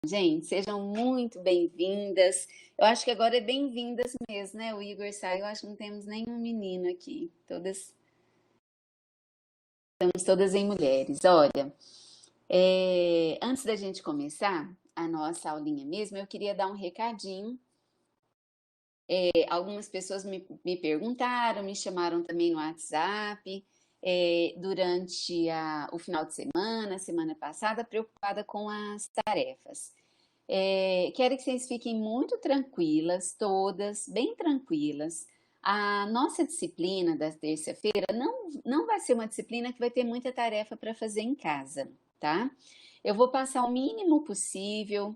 Gente, sejam muito bem-vindas. Eu acho que agora é bem-vindas mesmo, né? O Igor saiu, eu acho que não temos nenhum menino aqui. Estamos todas em mulheres. Olha, antes da gente começar a nossa aulinha mesmo, eu queria dar um recadinho. Algumas pessoas me perguntaram, me chamaram também no WhatsApp, durante o final de semana, semana passada, preocupada com as tarefas. Quero que vocês fiquem muito tranquilas, todas, bem tranquilas. A nossa disciplina da terça-feira não vai ser uma disciplina que vai ter muita tarefa para fazer em casa, tá? Eu vou passar o mínimo possível,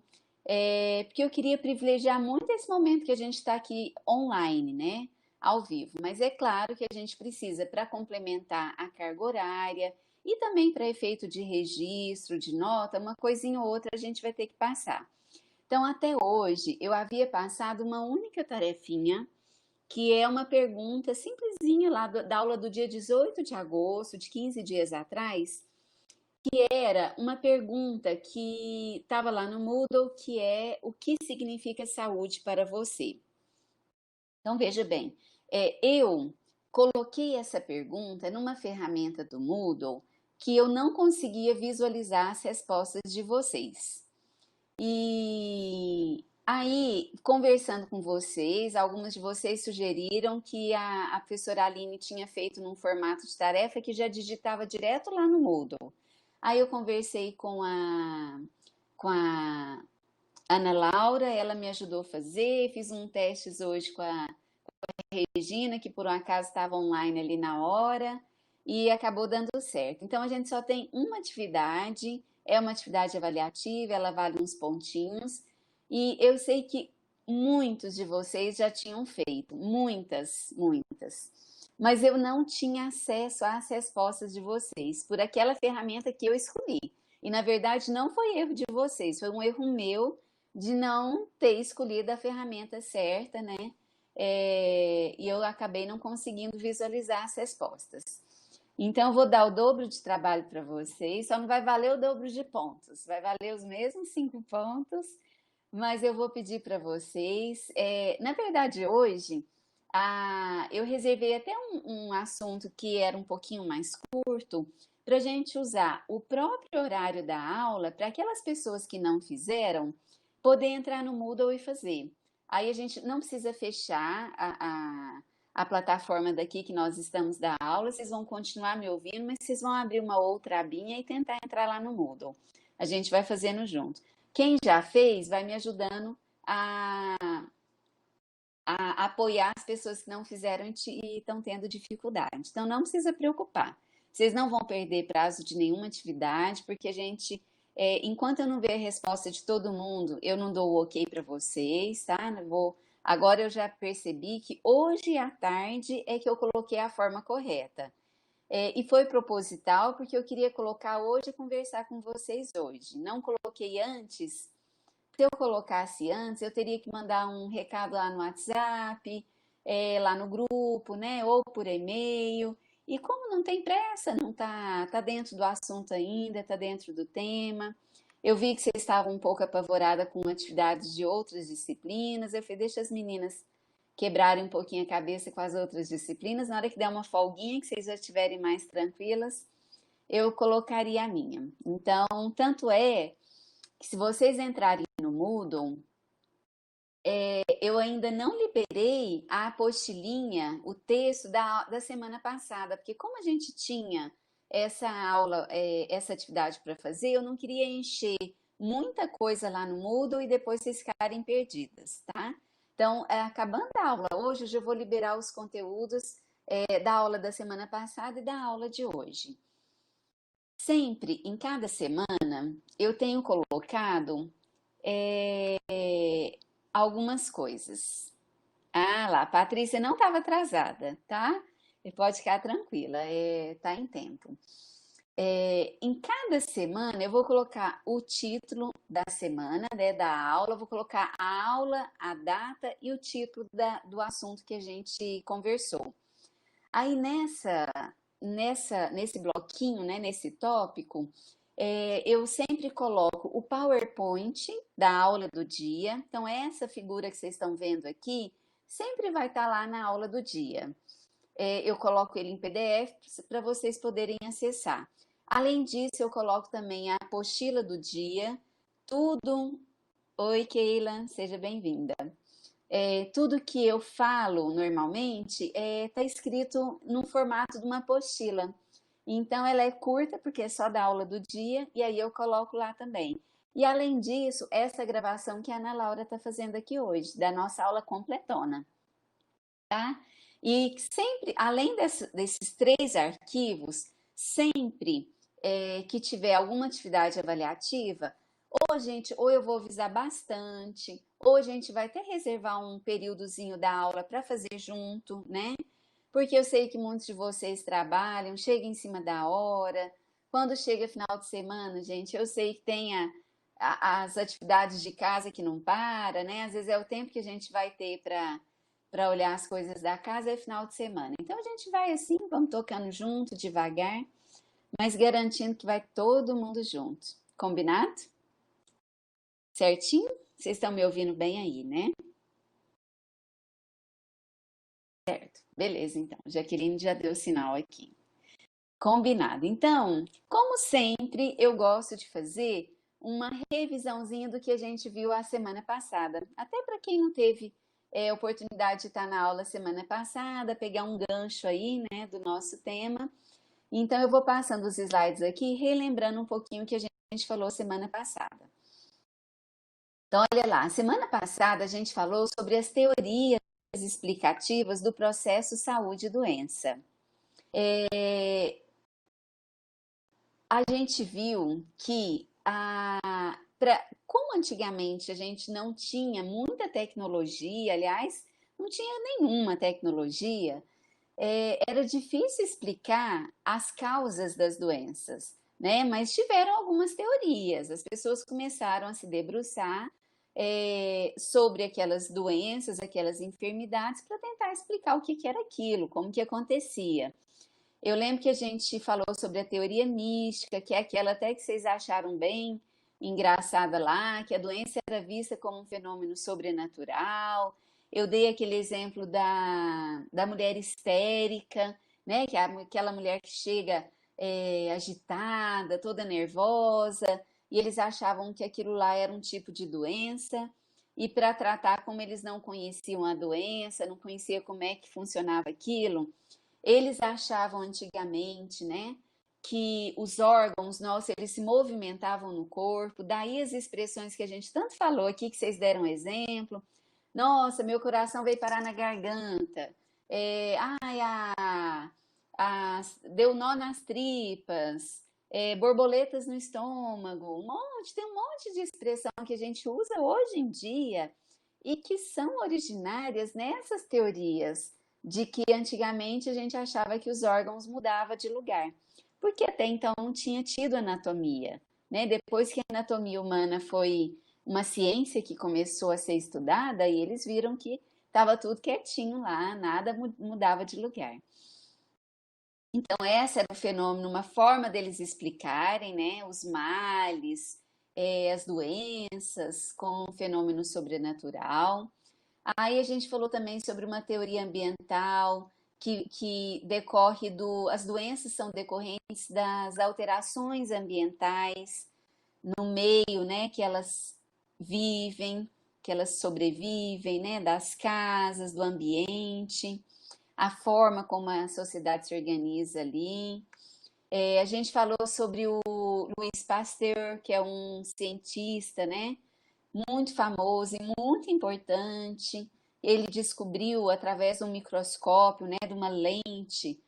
porque eu queria privilegiar muito esse momento que a gente está aqui online, né? Ao vivo. Mas é claro que a gente precisa, para complementar a carga horária e também para efeito de registro, de nota, uma coisinha ou outra a gente vai ter que passar. Então, até hoje, eu havia passado uma única tarefinha, que é uma pergunta simplesinha lá da aula do dia 18 de agosto, de 15 dias atrás, que era uma pergunta que estava lá no Moodle, que é: o que significa saúde para você? Então, veja bem, eu coloquei essa pergunta numa ferramenta do Moodle que eu não conseguia visualizar as respostas de vocês. E aí, conversando com vocês, algumas de vocês sugeriram que a professora Aline tinha feito num formato de tarefa que já digitava direto lá no Moodle. Aí eu conversei com a Ana Laura, ela me ajudou a fazer, fiz um testes hoje com a Regina, que por um acaso estava online ali na hora, e acabou dando certo. Então a gente só tem uma atividade, é uma atividade avaliativa, ela vale uns pontinhos, e eu sei que muitos de vocês já tinham feito, muitas. Mas eu não tinha acesso às respostas de vocês por aquela ferramenta que eu escolhi. E na verdade não foi erro de vocês, foi um erro meu de não ter escolhido a ferramenta certa, né? E eu acabei não conseguindo visualizar as respostas. Então, eu vou dar o dobro de trabalho para vocês, só não vai valer o dobro de pontos, vai valer os mesmos 5 pontos, mas eu vou pedir para vocês. Na verdade, hoje, eu reservei até um assunto que era um pouquinho mais curto, para a gente usar o próprio horário da aula para aquelas pessoas que não fizeram poder entrar no Moodle e fazer. Aí a gente não precisa fechar a plataforma daqui que nós estamos da aula, vocês vão continuar me ouvindo, mas vocês vão abrir uma outra abinha e tentar entrar lá no Moodle. A gente vai fazendo junto. Quem já fez vai me ajudando a, a apoiar as pessoas que não fizeram e estão tendo dificuldade. Então não precisa preocupar. Vocês não vão perder prazo de nenhuma atividade, porque a gente, enquanto eu não ver a resposta de todo mundo, eu não dou o ok para vocês, tá? Agora eu já percebi que hoje à tarde é que eu coloquei a forma correta. E foi proposital, porque eu queria colocar hoje e conversar com vocês hoje. Não coloquei antes. Se eu colocasse antes, eu teria que mandar um recado lá no WhatsApp, lá no grupo, né? Ou por e-mail. E como não tem pressa, não tá dentro do assunto ainda, tá dentro do tema. Eu vi que vocês estavam um pouco apavorada com atividades de outras disciplinas. Eu falei, deixa as meninas quebrarem um pouquinho a cabeça com as outras disciplinas. Na hora que der uma folguinha, que vocês já estiverem mais tranquilas, eu colocaria a minha. Então, tanto é que se vocês entrarem no Moodle, eu ainda não liberei a apostilinha, o texto da semana passada, porque como a gente tinha essa aula, essa atividade para fazer, eu não queria encher muita coisa lá no Moodle e depois vocês ficarem perdidas, tá? Então, acabando a aula hoje, eu já vou liberar os conteúdos da aula da semana passada e da aula de hoje. Sempre, em cada semana, eu tenho colocado é, algumas coisas. Ah lá, a Patrícia não estava atrasada, tá? E pode ficar tranquila, tá em tempo. Em cada semana eu vou colocar o título da semana, né, da aula, vou colocar a aula, a data e o título do assunto que a gente conversou. Aí nesse bloquinho, né, nesse tópico, Eu sempre coloco o PowerPoint da aula do dia. Então, essa figura que vocês estão vendo aqui sempre vai estar lá na aula do dia. Eu coloco ele em PDF para vocês poderem acessar. Além disso, eu coloco também a apostila do dia, tudo. Oi, Keila, seja bem-vinda. Tudo que eu falo normalmente está escrito no formato de uma apostila. Então, ela é curta, porque é só da aula do dia, e aí eu coloco lá também. E além disso, essa gravação que a Ana Laura está fazendo aqui hoje, da nossa aula completona, tá? E sempre, além desses três arquivos, sempre que tiver alguma atividade avaliativa, ou gente, ou eu vou avisar bastante, ou a gente vai até reservar um períodozinho da aula para fazer junto, né? Porque eu sei que muitos de vocês trabalham, chegam em cima da hora. Quando chega final de semana, gente, eu sei que tem as atividades de casa que não para, né? Às vezes é o tempo que a gente vai ter para olhar as coisas da casa é final de semana. Então a gente vai assim, vamos tocando junto, devagar, mas garantindo que vai todo mundo junto. Combinado? Certinho? Vocês estão me ouvindo bem aí, né? Certo. Beleza, então. Jaqueline já deu sinal aqui. Combinado. Então, como sempre, eu gosto de fazer uma revisãozinha do que a gente viu a semana passada. Até para quem não teve oportunidade de estar na aula semana passada, pegar um gancho aí, né, do nosso tema. Então, eu vou passando os slides aqui, relembrando um pouquinho o que a gente falou semana passada. Então, olha lá, semana passada a gente falou sobre as teorias explicativas do processo saúde e doença. A gente viu que como antigamente a gente não tinha muita tecnologia, aliás, não tinha nenhuma tecnologia, era difícil explicar as causas das doenças, né? Mas tiveram algumas teorias. As pessoas começaram a se debruçar sobre aquelas doenças, aquelas enfermidades, para tentar explicar o que que era aquilo, como que acontecia. Eu lembro que a gente falou sobre a teoria mística, que é aquela até que vocês acharam bem engraçada lá, que a doença era vista como um fenômeno sobrenatural. Eu dei aquele exemplo da mulher histérica, né? Que é aquela mulher que chega agitada, toda nervosa, e eles achavam que aquilo lá era um tipo de doença. E para tratar, como eles não conheciam a doença, não conheciam como é que funcionava aquilo, eles achavam antigamente, né, que os órgãos nossos, eles se movimentavam no corpo, daí as expressões que a gente tanto falou aqui, que vocês deram exemplo. Nossa, meu coração veio parar na garganta. Ai, deu nó nas tripas. Borboletas no estômago. Tem um monte de expressão que a gente usa hoje em dia e que são originárias nessas teorias de que antigamente a gente achava que os órgãos mudavam de lugar, porque até então não tinha tido anatomia, né? Depois que a anatomia humana foi uma ciência que começou a ser estudada, e eles viram que estava tudo quietinho lá, nada mudava de lugar. Então, esse era o fenômeno, uma forma deles explicarem, né, os males, as doenças com um fenômeno sobrenatural. Aí a gente falou também sobre uma teoria ambiental que decorre as doenças são decorrentes das alterações ambientais no meio, né, que elas vivem, que elas sobrevivem, né, das casas, do ambiente, a forma como a sociedade se organiza ali. A gente falou sobre o Louis Pasteur, que é um cientista, né, muito famoso e muito importante. Ele descobriu através de um microscópio, né, de uma lente,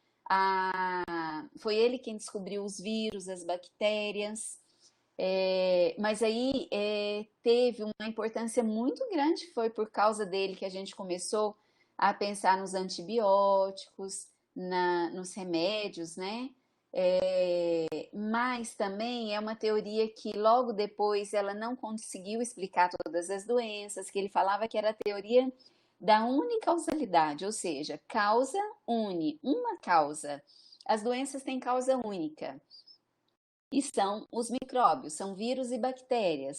foi ele quem descobriu os vírus, as bactérias. Mas aí teve uma importância muito grande, foi por causa dele que a gente começou a pensar nos antibióticos, nos remédios, né? Mas também é uma teoria que logo depois ela não conseguiu explicar todas as doenças, que ele falava que era a teoria da unicausalidade, ou seja, causa une, uma causa. As doenças têm causa única. e são os micróbios, são vírus e bactérias.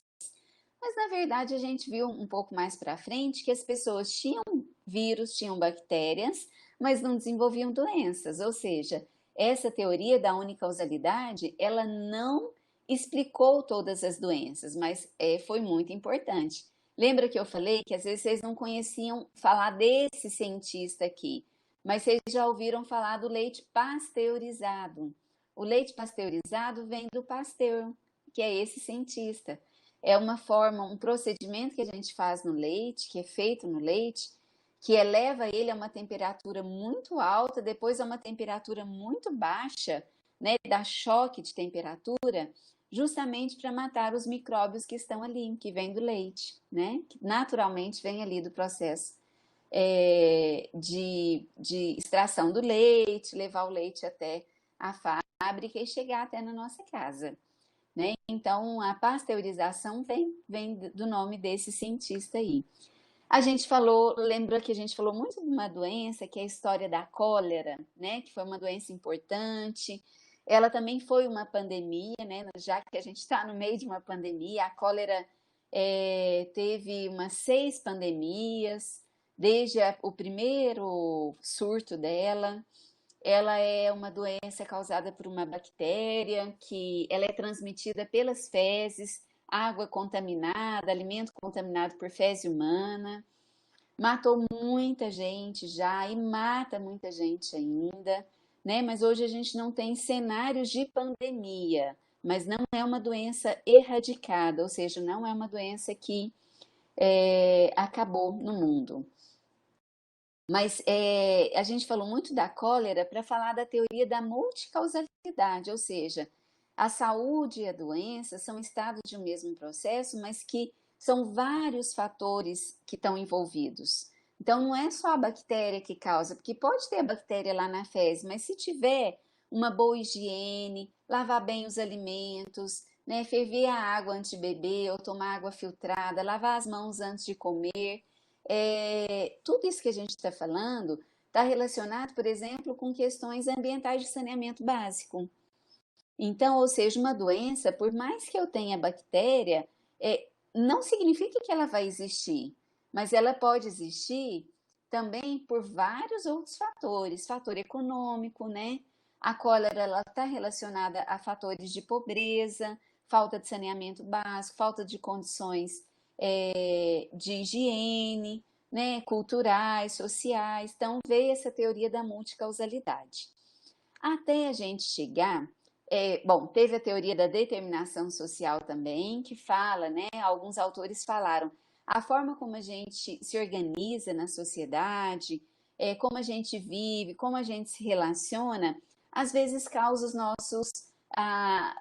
Mas na verdade a gente viu um pouco mais para frente que as pessoas tinham vírus, tinham bactérias, mas não desenvolviam doenças. Ou seja, essa teoria da unicausalidade, ela não explicou todas as doenças, mas foi muito importante. Lembra que eu falei que às vezes vocês não conheciam falar desse cientista aqui, mas vocês já ouviram falar do leite pasteurizado. O leite pasteurizado vem do Pasteur, que é esse cientista. É uma forma, um procedimento que a gente faz no leite, que é feito no leite, que eleva ele a uma temperatura muito alta, depois a uma temperatura muito baixa, né, dá choque de temperatura, justamente para matar os micróbios que estão ali, que vêm do leite, né, que naturalmente vem ali do processo de extração do leite, levar o leite até a fábrica e chegar até na nossa casa. Né? Então, a pasteurização vem do nome desse cientista aí. A gente falou, lembra que a gente falou muito de uma doença, que é a história da cólera, né? Que foi uma doença importante. Ela também foi uma pandemia, né? Já que a gente está no meio de uma pandemia, a cólera teve umas 6 pandemias, desde o primeiro surto dela. Ela é uma doença causada por uma bactéria que ela é transmitida pelas fezes, água contaminada, alimento contaminado por fezes humana. Matou muita gente já e mata muita gente ainda, né? Mas hoje a gente não tem cenários de pandemia, mas não é uma doença erradicada, ou seja, não é uma doença que acabou no mundo. Mas a gente falou muito da cólera para falar da teoria da multicausalidade, ou seja, a saúde e a doença são estados de um mesmo processo, mas que são vários fatores que estão envolvidos. Então, não é só a bactéria que causa, porque pode ter a bactéria lá na fezes, mas se tiver uma boa higiene, lavar bem os alimentos, né, ferver a água antes de beber ou tomar água filtrada, lavar as mãos antes de comer, tudo isso que a gente está falando está relacionado, por exemplo, com questões ambientais de saneamento básico. Então, ou seja, uma doença, por mais que eu tenha bactéria, não significa que ela vai existir, mas ela pode existir também por vários outros fatores, fator econômico, né? A cólera ela está relacionada a fatores de pobreza, falta de saneamento básico, falta de condições de higiene, né? Culturais, sociais. Então, veio essa teoria da multicausalidade. Até a gente chegar bom, teve a teoria da determinação social também, que fala, né? Alguns autores falaram a forma como a gente se organiza na sociedade, como a gente vive, como a gente se relaciona, às vezes causa os nossos, ah,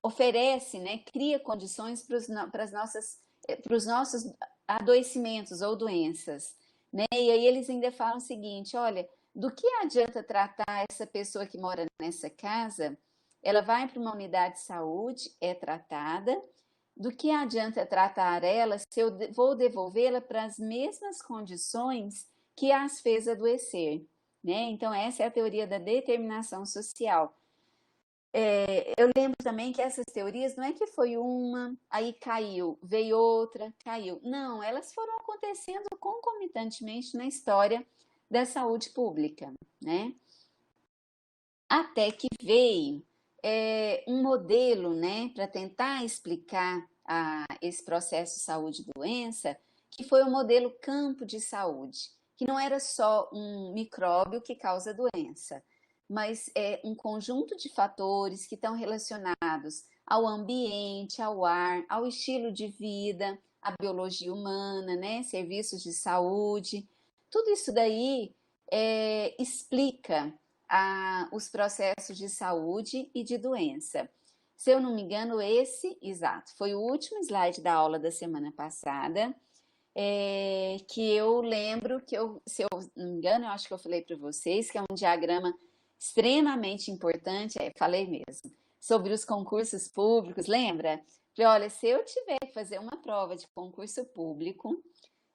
oferece, né? Cria condições para os nossos adoecimentos ou doenças, né? E aí eles ainda falam o seguinte, olha, do que adianta tratar essa pessoa que mora nessa casa? Ela vai para uma unidade de saúde, é tratada. Do que adianta tratar ela se eu vou devolvê-la para as mesmas condições que as fez adoecer? Né? Então, essa é a teoria da determinação social. Eu lembro também que essas teorias não é que foi uma, aí caiu, veio outra, caiu. Não, elas foram acontecendo concomitantemente na história da saúde pública, né? Até que veio um modelo, né, para tentar explicar esse processo de saúde e doença, que foi o modelo campo de saúde, que não era só um micróbio que causa doença, mas é um conjunto de fatores que estão relacionados ao ambiente, ao ar, ao estilo de vida, à biologia humana, né, serviços de saúde, tudo isso daí explica os processos de saúde e de doença. Se eu não me engano, exato, foi o último slide da aula da semana passada, que eu lembro que se eu não me engano, eu acho que eu falei para vocês que é um diagrama extremamente importante, falei mesmo, sobre os concursos públicos, lembra? Falei, olha, se eu tiver que fazer uma prova de concurso público,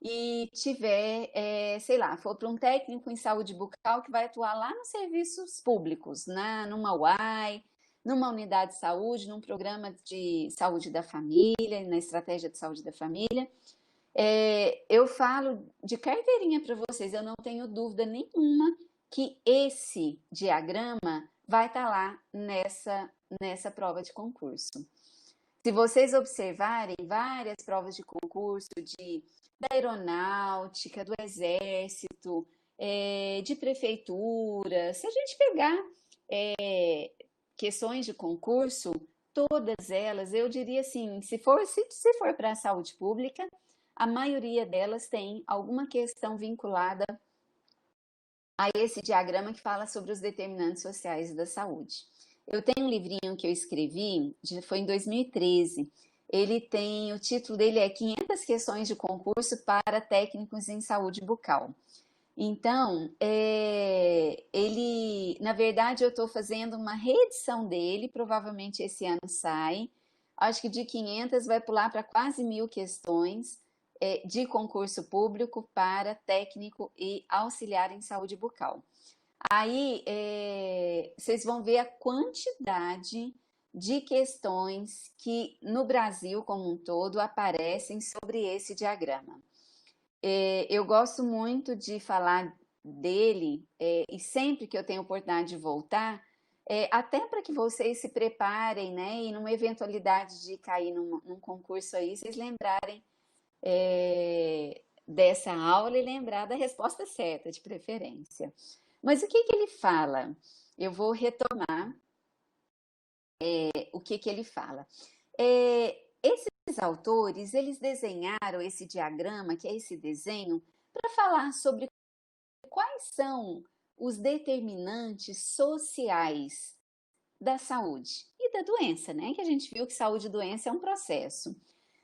e tiver, sei lá, for para um técnico em saúde bucal que vai atuar lá nos serviços públicos, numa UAI, numa unidade de saúde, num programa de saúde da família, na estratégia de saúde da família. Eu falo de carteirinha para vocês, eu não tenho dúvida nenhuma que esse diagrama vai estar lá nessa prova de concurso. Se vocês observarem várias provas de concurso da aeronáutica, do exército, de prefeitura, se a gente pegar questões de concurso, todas elas, eu diria assim, se for para a saúde pública, a maioria delas tem alguma questão vinculada a esse diagrama que fala sobre os determinantes sociais da saúde. Eu tenho um livrinho que eu escrevi, foi em 2013. O título dele é 500 questões de concurso para técnicos em saúde bucal. Então, na verdade, eu estou fazendo uma reedição dele, provavelmente esse ano sai. Acho que de 500 vai pular para quase 1000 questões de concurso público para técnico e auxiliar em saúde bucal. Aí, vocês vão ver a quantidade de questões que no Brasil como um todo aparecem sobre esse diagrama. Eu gosto muito de falar dele e sempre que eu tenho oportunidade de voltar, até para que vocês se preparem, né? E numa eventualidade de cair num concurso aí, vocês lembrarem dessa aula e lembrar da resposta certa, de preferência. Mas o que ele fala? Eu vou retomar o que ele fala. Esses autores, eles desenharam esse diagrama, que é esse desenho, para falar sobre quais são os determinantes sociais da saúde e da doença, né? Que a gente viu que saúde e doença é um processo.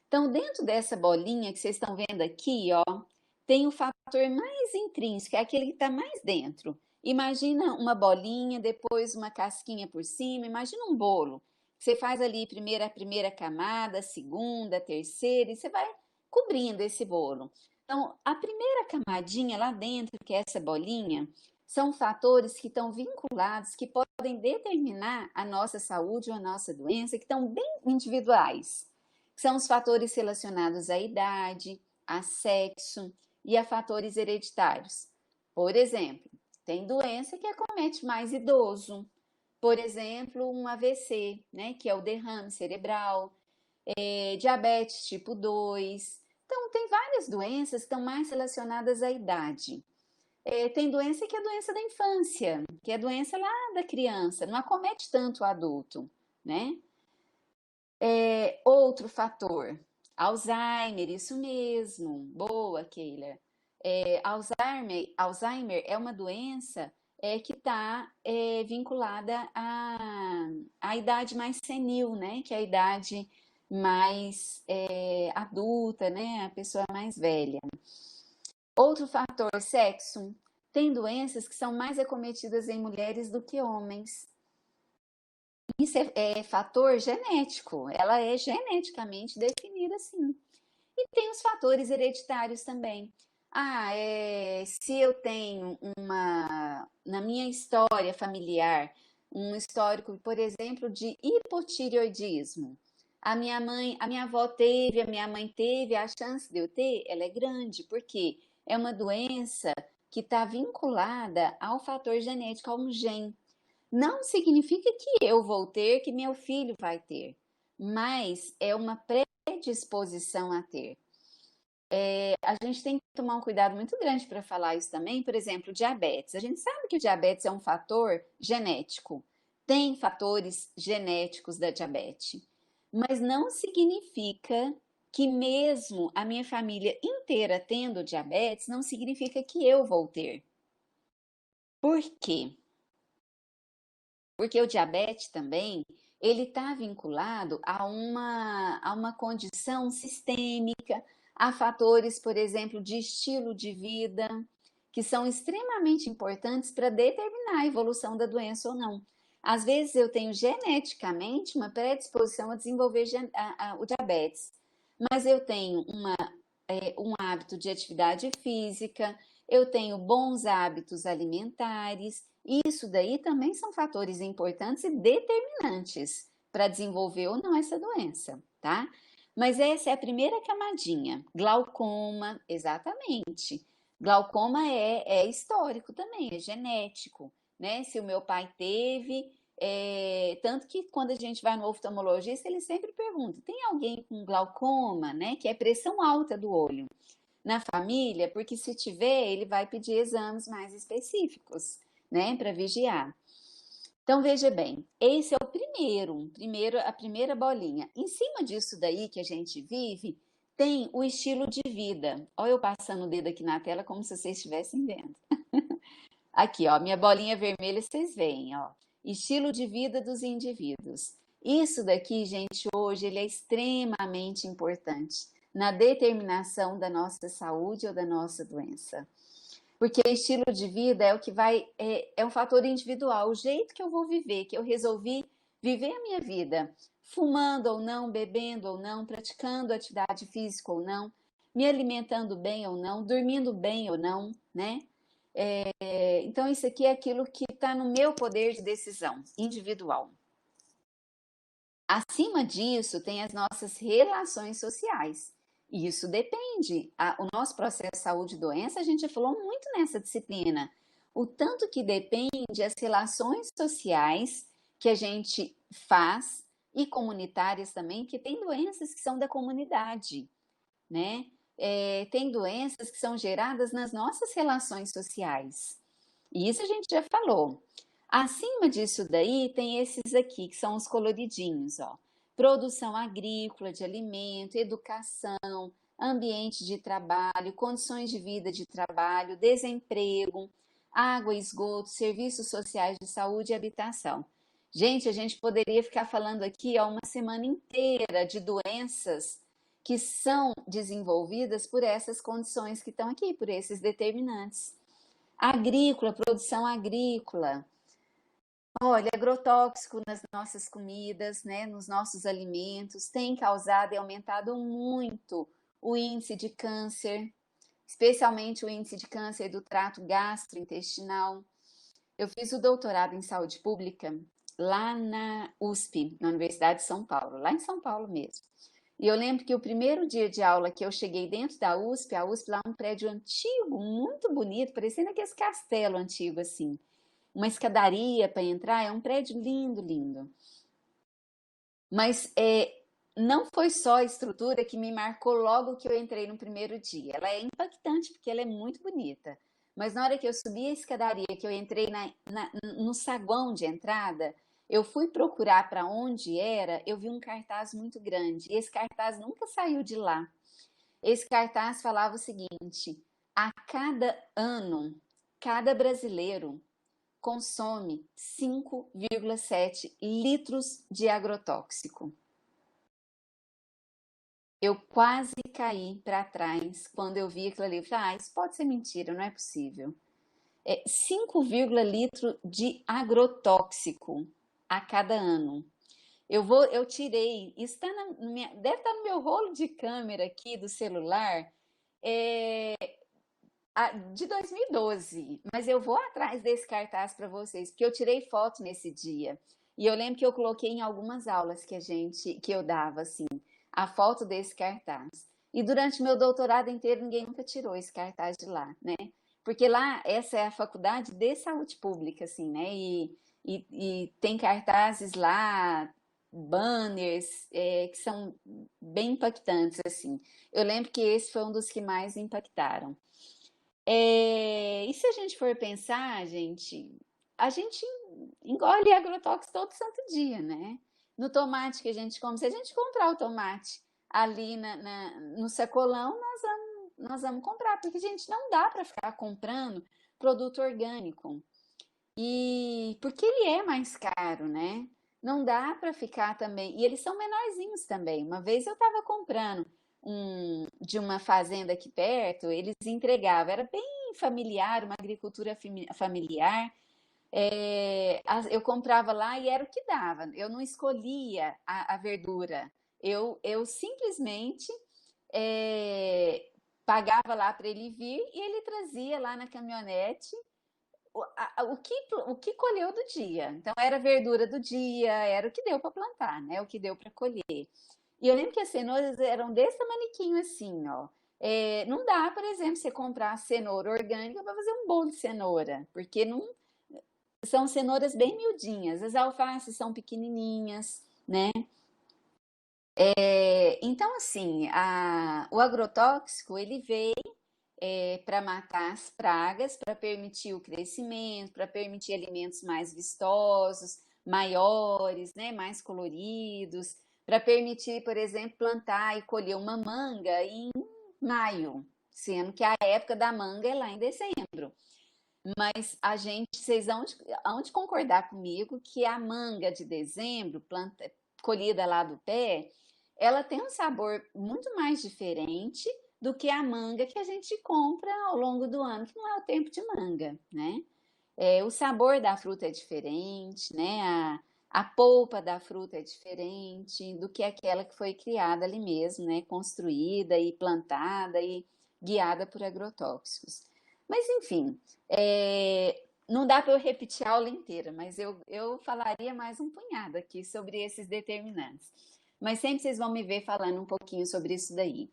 Então, dentro dessa bolinha que vocês estão vendo aqui, ó, tem o fator mais intrínseco, é aquele que está mais dentro. Imagina uma bolinha, depois uma casquinha por cima, imagina um bolo. Você faz ali a primeira camada, a segunda, a terceira, e você vai cobrindo esse bolo. Então, a primeira camadinha lá dentro, que é essa bolinha, são fatores que estão vinculados, que podem determinar a nossa saúde ou a nossa doença, que estão bem individuais. São os fatores relacionados à idade, a sexo e a fatores hereditários. Por exemplo, tem doença que acomete mais idoso. Por exemplo, um AVC, né, que é o derrame cerebral, diabetes tipo 2. Então, tem várias doenças que estão mais relacionadas à idade. Tem doença que é doença da infância, que é doença lá da criança, não acomete tanto o adulto, né? Outro fator, Alzheimer, isso mesmo, boa, Keila. Alzheimer é uma doença que está vinculada à idade mais senil, né? Que é a idade mais adulta, né? A pessoa mais velha. Outro fator, sexo. Tem doenças que são mais acometidas em mulheres do que homens. Isso é fator genético, ela é geneticamente definida assim. E tem os fatores hereditários também. Se eu tenho na minha história familiar, um histórico, por exemplo, de hipotireoidismo. A minha avó teve, a minha mãe teve, a chance de eu ter, ela é grande, porque é uma doença que está vinculada ao fator genético, a um gene. Não significa que eu vou ter, que meu filho vai ter, mas é uma predisposição a ter. A gente tem que tomar um cuidado muito grande para falar isso também. Por exemplo, diabetes. A gente sabe que o diabetes é um fator genético. Tem fatores genéticos da diabetes, mas não significa que mesmo a minha família inteira tendo diabetes, não significa que eu vou ter. Por quê? Porque o diabetes também, ele está vinculado a uma condição sistêmica, a fatores, por exemplo, de estilo de vida, que são extremamente importantes para determinar a evolução da doença ou não. Às vezes eu tenho geneticamente uma predisposição a desenvolver o diabetes, mas eu tenho um hábito de atividade física, eu tenho bons hábitos alimentares. Isso daí também são fatores importantes e determinantes para desenvolver ou não essa doença, tá? Mas essa é a primeira camadinha. Glaucoma, exatamente. Glaucoma é histórico também, é genético, né? Se o meu pai teve, tanto que quando a gente vai no oftalmologista, ele sempre pergunta: tem alguém com glaucoma, né? Que é pressão alta do olho na família, porque se tiver, ele vai pedir exames mais específicos, né, para vigiar. Então veja bem, esse é o a primeira bolinha. Em cima disso daí que a gente vive, tem o estilo de vida. Olha eu passando o dedo aqui na tela como se vocês estivessem vendo. Aqui, ó, minha bolinha vermelha, vocês veem, ó. Estilo de vida dos indivíduos. Isso daqui, gente, hoje ele é extremamente importante na determinação da nossa saúde ou da nossa doença. Porque estilo de vida é o que vai, é um fator individual, o jeito que eu vou viver, que eu resolvi viver a minha vida, fumando ou não, bebendo ou não, praticando atividade física ou não, me alimentando bem ou não, dormindo bem ou não, né? Então, isso aqui é aquilo que está no meu poder de decisão individual. Acima disso, tem as nossas relações sociais. E isso depende. O nosso processo de saúde e doença, a gente já falou muito nessa disciplina. O tanto que depende as relações sociais que a gente faz e comunitárias também, que tem doenças que são da comunidade, né? Tem doenças que são geradas nas nossas relações sociais. E isso a gente já falou. Acima disso daí tem esses aqui, que são os coloridinhos, ó. Produção agrícola de alimento, educação, ambiente de trabalho, condições de vida de trabalho, desemprego, água, esgoto, serviços sociais de saúde e habitação. Gente, a gente poderia ficar falando aqui ó, uma semana inteira de doenças que são desenvolvidas por essas condições que estão aqui, por esses determinantes. Agrícola, produção agrícola. Olha, agrotóxico nas nossas comidas, né, nos nossos alimentos, tem causado e aumentado muito o índice de câncer, especialmente o índice de câncer do trato gastrointestinal. Eu fiz o doutorado em saúde pública lá na USP, na Universidade de São Paulo, lá em São Paulo mesmo. E eu lembro que o primeiro dia de aula que eu cheguei dentro da USP, a USP lá é um prédio antigo, muito bonito, parecendo aqueles castelo antigo assim. Uma escadaria para entrar, é um prédio lindo, lindo. Mas não foi só a estrutura que me marcou logo que eu entrei no primeiro dia. Ela é impactante porque ela é muito bonita. Mas na hora que eu subi a escadaria, que eu entrei no saguão de entrada, eu fui procurar para onde era, eu vi um cartaz muito grande. E esse cartaz nunca saiu de lá. Esse cartaz falava o seguinte: a cada ano, cada brasileiro consome 5,7 litros de agrotóxico. Eu quase caí para trás quando eu vi aquilo ali. Eu falei, isso pode ser mentira, não é possível. 5, litro de agrotóxico a cada ano. Eu tirei, isso deve estar no meu rolo de câmera aqui do celular, de 2012, mas eu vou atrás desse cartaz para vocês, porque eu tirei foto nesse dia. E eu lembro que eu coloquei em algumas aulas que eu dava assim, a foto desse cartaz. E durante meu doutorado inteiro ninguém nunca tirou esse cartaz de lá, né? Porque lá essa é a faculdade de saúde pública, assim, né? E tem cartazes lá, banners, que são bem impactantes, assim. Eu lembro que esse foi um dos que mais impactaram. E se a gente for pensar, a gente engole agrotóxico todo santo dia, né? No tomate que a gente come, se a gente comprar o tomate ali no sacolão, nós vamos comprar, porque a gente não dá para ficar comprando produto orgânico. E porque ele é mais caro, né? Não dá para ficar também. E eles são menorzinhos também. Uma vez eu estava comprando de uma fazenda aqui perto, eles entregavam, era bem familiar, uma agricultura familiar. Eu comprava lá e era o que dava. Eu não escolhia a verdura. Eu simplesmente pagava lá para ele vir e ele trazia lá na caminhonete o que colheu do dia. Então, era verdura do dia, era o que deu para plantar, né? O que deu para colher. E eu lembro que as cenouras eram desse tamaniquinho assim, ó. É, não dá, por exemplo, você comprar cenoura orgânica para fazer um bolo de cenoura, porque não são cenouras bem miudinhas. As alfaces são pequenininhas, né? Então, assim, o agrotóxico ele veio para matar as pragas, para permitir o crescimento, para permitir alimentos mais vistosos, maiores, né, mais coloridos, para permitir, por exemplo, plantar e colher uma manga em maio, sendo que a época da manga é lá em dezembro. Mas vocês hão de concordar comigo que a manga de dezembro, colhida lá do pé, ela tem um sabor muito mais diferente do que a manga que a gente compra ao longo do ano, que não é o tempo de manga, né? O sabor da fruta é diferente, né? A polpa da fruta é diferente do que aquela que foi criada ali mesmo, né? Construída e plantada e guiada por agrotóxicos. Mas, enfim, não dá para eu repetir a aula inteira, mas eu falaria mais um punhado aqui sobre esses determinantes. Mas sempre vocês vão me ver falando um pouquinho sobre isso daí.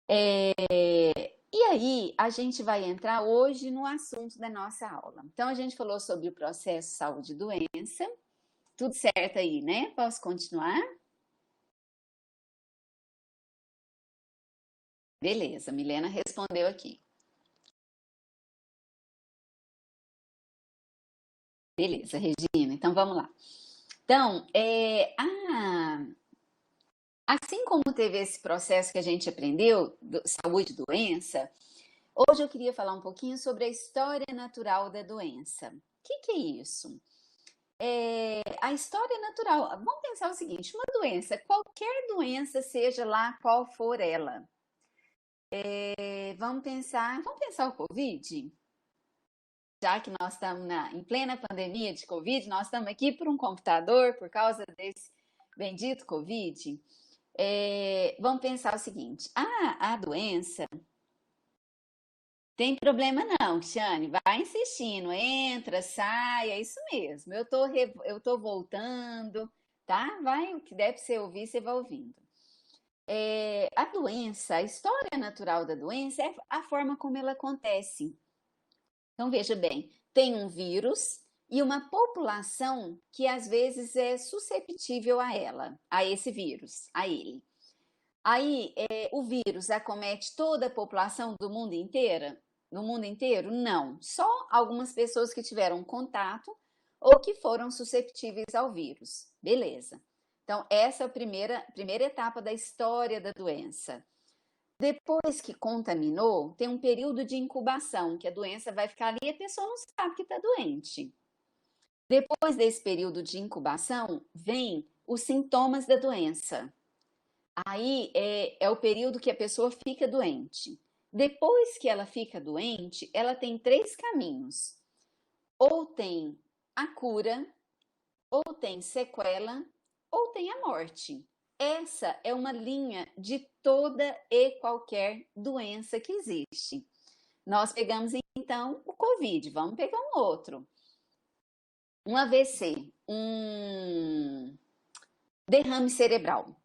E aí, a gente vai entrar hoje no assunto da nossa aula. Então, a gente falou sobre o processo saúde e doença. Tudo certo aí, né? Posso continuar? Beleza, Milena respondeu aqui. Beleza, Regina, então vamos lá. Então, assim como teve esse processo que a gente aprendeu, saúde e doença, hoje eu queria falar um pouquinho sobre a história natural da doença. O que é isso? A história natural. Vamos pensar o seguinte: uma doença, qualquer doença, seja lá qual for ela. Vamos pensar o Covid? Já que nós estamos em plena pandemia de Covid, nós estamos aqui por um computador por causa desse bendito Covid. Vamos pensar o seguinte: a doença tem problema não, Cristiane, vai insistindo, entra, sai, é isso mesmo. Eu tô voltando, tá? Vai, o que deve ser ouvir, você vai ouvindo. A doença, a história natural da doença é a forma como ela acontece. Então, veja bem, tem um vírus e uma população que às vezes é susceptível a ela, a esse vírus, a ele. Aí, o vírus acomete toda a população do mundo inteira? No mundo inteiro? Não. Só algumas pessoas que tiveram contato ou que foram susceptíveis ao vírus. Beleza. Então, essa é a primeira etapa da história da doença. Depois que contaminou, tem um período de incubação, que a doença vai ficar ali e a pessoa não sabe que está doente. Depois desse período de incubação, vem os sintomas da doença. Aí é o período que a pessoa fica doente. Depois que ela fica doente, ela tem três caminhos: ou tem a cura, ou tem sequela, ou tem a morte. Essa é uma linha de toda e qualquer doença que existe. Nós pegamos então o Covid, vamos pegar um outro. Um AVC, um derrame cerebral.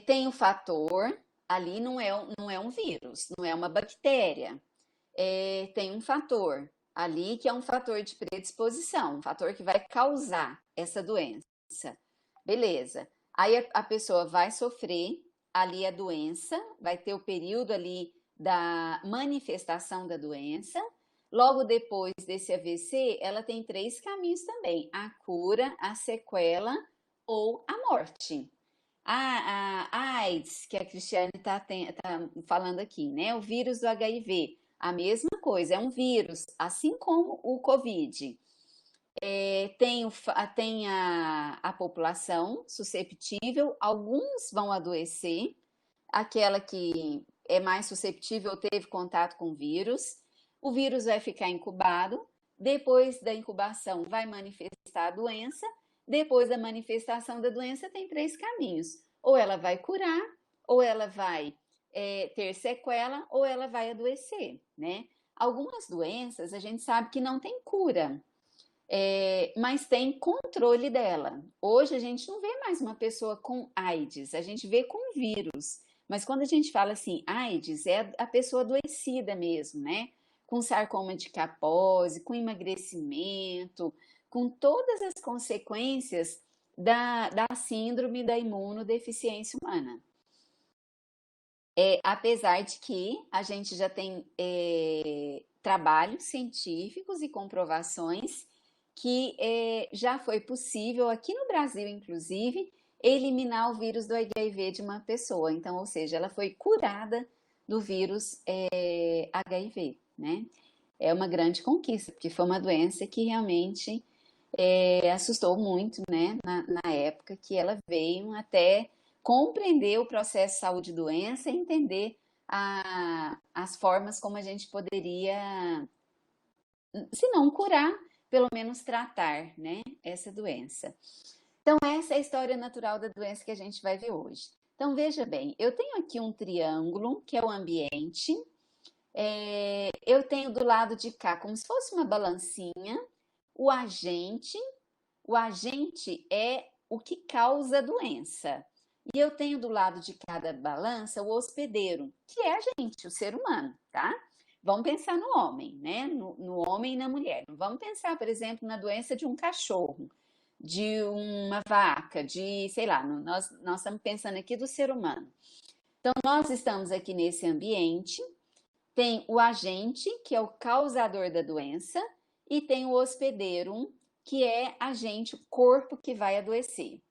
Tem o fator, ali não é um vírus, não é uma bactéria. Tem um fator ali que é um fator de predisposição, um fator que vai causar essa doença. Beleza. Aí a pessoa vai sofrer ali a doença, vai ter o período ali da manifestação da doença. Logo depois desse AVC, ela tem três caminhos também: a cura, a sequela ou a morte. A AIDS, que a Cristiane está falando aqui, né? O vírus do HIV, a mesma coisa, é um vírus, assim como o Covid. Tem a população susceptível, alguns vão adoecer, aquela que é mais susceptível teve contato com o vírus vai ficar incubado, depois da incubação vai manifestar a doença, depois da manifestação da doença tem três caminhos: ou ela vai curar, ou ela vai ter sequela ou ela vai adoecer, né? Algumas doenças a gente sabe que não tem cura, mas tem controle dela. Hoje a gente não vê mais uma pessoa com AIDS, a gente vê com vírus. Mas quando a gente fala assim, AIDS é a pessoa adoecida mesmo, né? Com sarcoma de Kaposi, com emagrecimento, com todas as consequências da síndrome da imunodeficiência humana. Apesar de que a gente já tem trabalhos científicos e comprovações que já foi possível, aqui no Brasil, inclusive, eliminar o vírus do HIV de uma pessoa. Então, ou seja, ela foi curada do vírus HIV, né? É uma grande conquista, porque foi uma doença que realmente assustou muito, né, na época que ela veio até compreender o processo saúde e doença e entender as formas como a gente poderia, se não curar, pelo menos tratar, né, essa doença. Então, essa é a história natural da doença que a gente vai ver hoje. Então, veja bem, eu tenho aqui um triângulo, que é o ambiente, eu tenho do lado de cá, como se fosse uma balancinha, o agente. O agente é o que causa a doença. E eu tenho do lado de cada balança o hospedeiro, que é a gente, o ser humano, tá? Vamos pensar no homem, né? No homem e na mulher. Não vamos pensar, por exemplo, na doença de um cachorro, de uma vaca, de, sei lá, nós estamos pensando aqui do ser humano. Então, nós estamos aqui nesse ambiente, tem o agente, que é o causador da doença, e tem o hospedeiro, que é agente, o corpo que vai adoecer.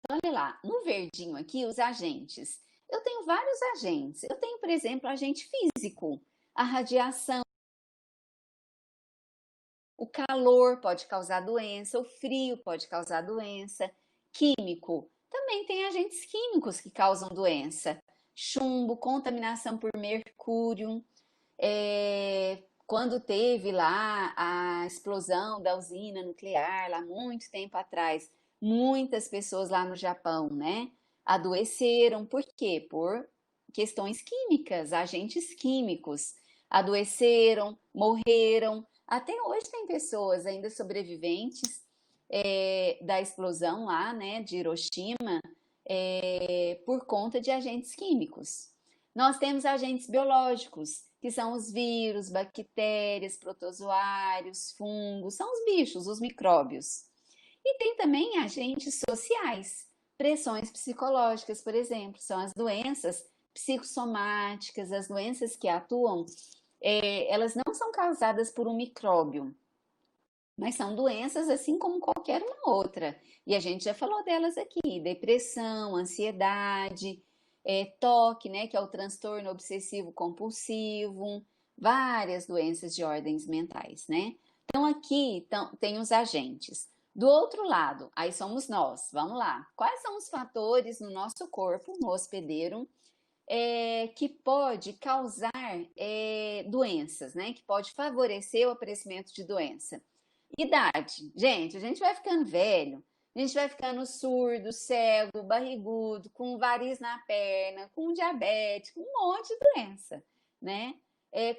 Então, olha lá, no verdinho aqui, os agentes. Eu tenho vários agentes. Eu tenho, por exemplo, agente físico. A radiação, o calor pode causar doença, o frio pode causar doença. Químico, também tem agentes químicos que causam doença. Chumbo, contaminação por mercúrio. Quando teve lá a explosão da usina nuclear, lá muito tempo atrás, muitas pessoas lá no Japão, né, adoeceram. Por quê? Por questões químicas, agentes químicos. Adoeceram, morreram. Até hoje tem pessoas ainda sobreviventes da explosão lá, né, de Hiroshima, por conta de agentes químicos. Nós temos agentes biológicos, que são os vírus, bactérias, protozoários, fungos, são os bichos, os micróbios. E tem também agentes sociais, pressões psicológicas, por exemplo, são as doenças psicossomáticas, as doenças que atuam, elas não são causadas por um micróbio, mas são doenças assim como qualquer uma outra. E a gente já falou delas aqui: depressão, ansiedade, TOC, né, que é o transtorno obsessivo compulsivo, várias doenças de ordens mentais, né? Então aqui tem os agentes. Do outro lado, aí somos nós. Vamos lá. Quais são os fatores no nosso corpo, no hospedeiro, que pode causar doenças, né? Que pode favorecer o aparecimento de doença? Idade. Gente, a gente vai ficando velho, a gente vai ficando surdo, cego, barrigudo, com variz na perna, com diabetes, com um monte de doença, né?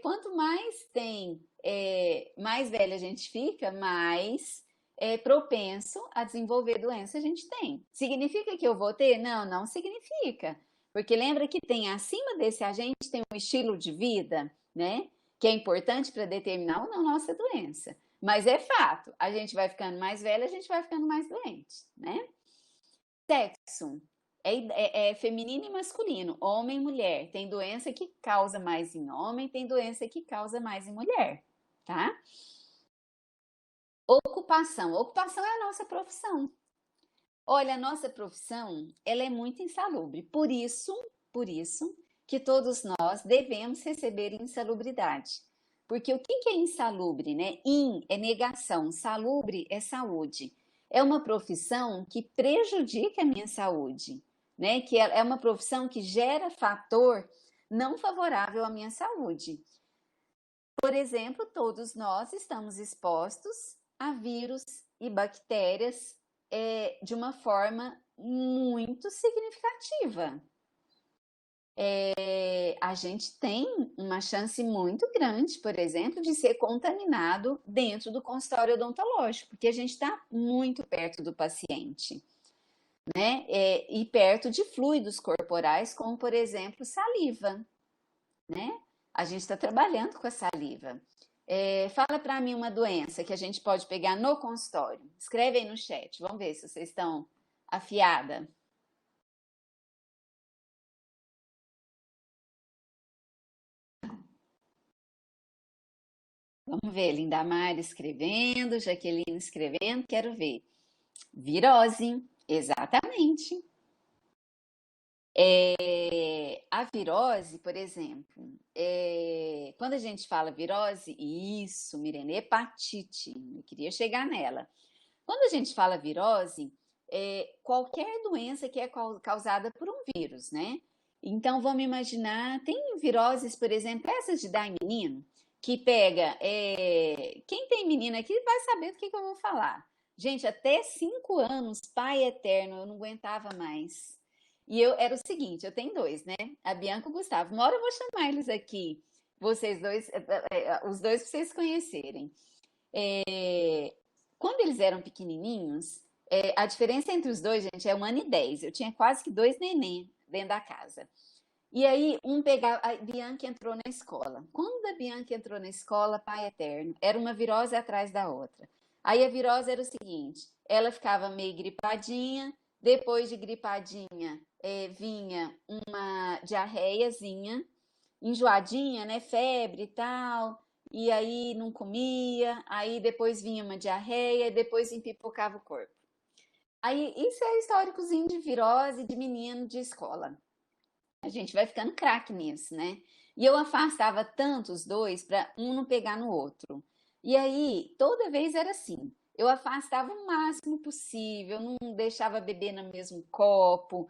Quanto mais mais velha a gente fica, mais propenso a desenvolver doença a gente tem. Significa que eu vou ter? Não, não significa. Porque lembra que tem acima desse agente tem um estilo de vida, né? Que é importante para determinar ou não nossa doença. Mas é fato, a gente vai ficando mais velha, a gente vai ficando mais doente, né? Sexo é feminino e masculino, homem e mulher. Tem doença que causa mais em homem, tem doença que causa mais em mulher, tá? Ocupação. Ocupação é a nossa profissão. Olha, a nossa profissão, ela é muito insalubre. Por isso que todos nós devemos receber insalubridade. Porque o que é insalubre, né? In é negação, salubre é saúde. É uma profissão que prejudica a minha saúde, né? Que é uma profissão que gera fator não favorável à minha saúde. Por exemplo, todos nós estamos expostos a vírus e bactérias de uma forma muito significativa. a gente tem uma chance muito grande, por exemplo, de ser contaminado dentro do consultório odontológico, porque a gente está muito perto do paciente, né? E perto de fluidos corporais, como por exemplo saliva, né? A gente está trabalhando com a saliva. Fala para mim uma doença que a gente pode pegar no consultório. Escreve aí no chat, vamos ver se vocês estão afiada. Vamos ver, Lindamar escrevendo, Jaqueline escrevendo, quero ver. Virose, exatamente. A virose, por exemplo, quando a gente fala virose, isso, Mirene, hepatite, eu queria chegar nela. Quando a gente fala virose, qualquer doença que é causada por um vírus, né? Então, vamos imaginar, tem viroses, por exemplo, essas de dar em menino, que pega. Quem tem menino aqui vai saber do que eu vou falar. Gente, até 5 anos, pai eterno, eu não aguentava mais. E eu era o seguinte, eu tenho dois, né? A Bianca e o Gustavo. Uma hora eu vou chamar eles aqui, vocês dois, os dois para vocês conhecerem. É, Quando eles eram pequenininhos, a diferença entre os dois, gente, é 1 ano e 10. Eu tinha quase que dois neném dentro da casa. E aí, um pegava. A Bianca entrou na escola. Quando a Bianca entrou na escola, pai eterno, era uma virose atrás da outra. Aí a virose era o seguinte: ela ficava meio gripadinha, depois de gripadinha, vinha uma diarreiazinha, enjoadinha, né? Febre e tal. E aí não comia, aí depois vinha uma diarreia, e depois empipocava o corpo. Aí, isso é históricozinho de virose de menino de escola. A gente vai ficando craque nisso, né? E eu afastava tanto os dois para um não pegar no outro. E aí, toda vez era assim. Eu afastava o máximo possível, não deixava beber no mesmo copo,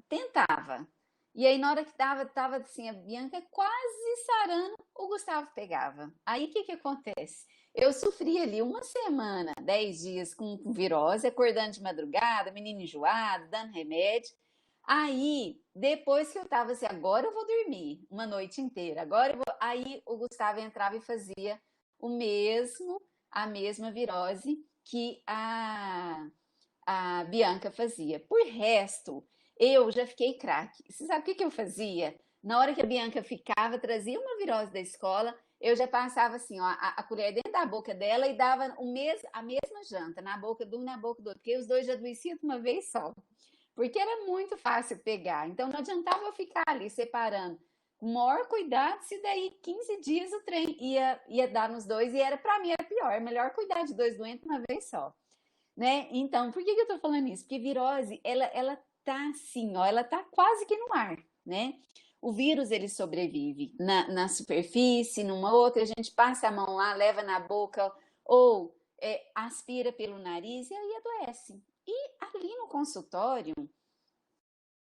tentava. E aí, na hora que tava assim, a Bianca quase sarando, o Gustavo pegava. Aí, o que que acontece? Eu sofri ali uma semana, 10 dias com virose, acordando de madrugada, menino enjoado, dando remédio. Aí, depois que eu tava assim, agora eu vou dormir uma noite inteira, agora eu vou. Aí o Gustavo entrava e fazia o mesmo, a mesma virose que a Bianca fazia. Por resto, eu já fiquei craque. Você sabe o que que eu fazia? Na hora que a Bianca ficava, trazia uma virose da escola, eu já passava assim, ó, a colher dentro da boca dela e dava a mesma janta, na boca de um e na boca do outro, porque os dois já adoeciam de uma vez só. Porque era muito fácil pegar. Então não adiantava eu ficar ali separando. Com o maior cuidado, se daí 15 dias o trem ia dar nos dois, e era para mim era pior. É melhor cuidar de dois doentes uma vez só, né? Então, por que eu tô falando isso? Porque virose, ela tá assim, ó, ela tá quase que no ar, né? O vírus ele sobrevive na superfície, numa outra, a gente passa a mão lá, leva na boca ou aspira pelo nariz e aí adoece. E ali no consultório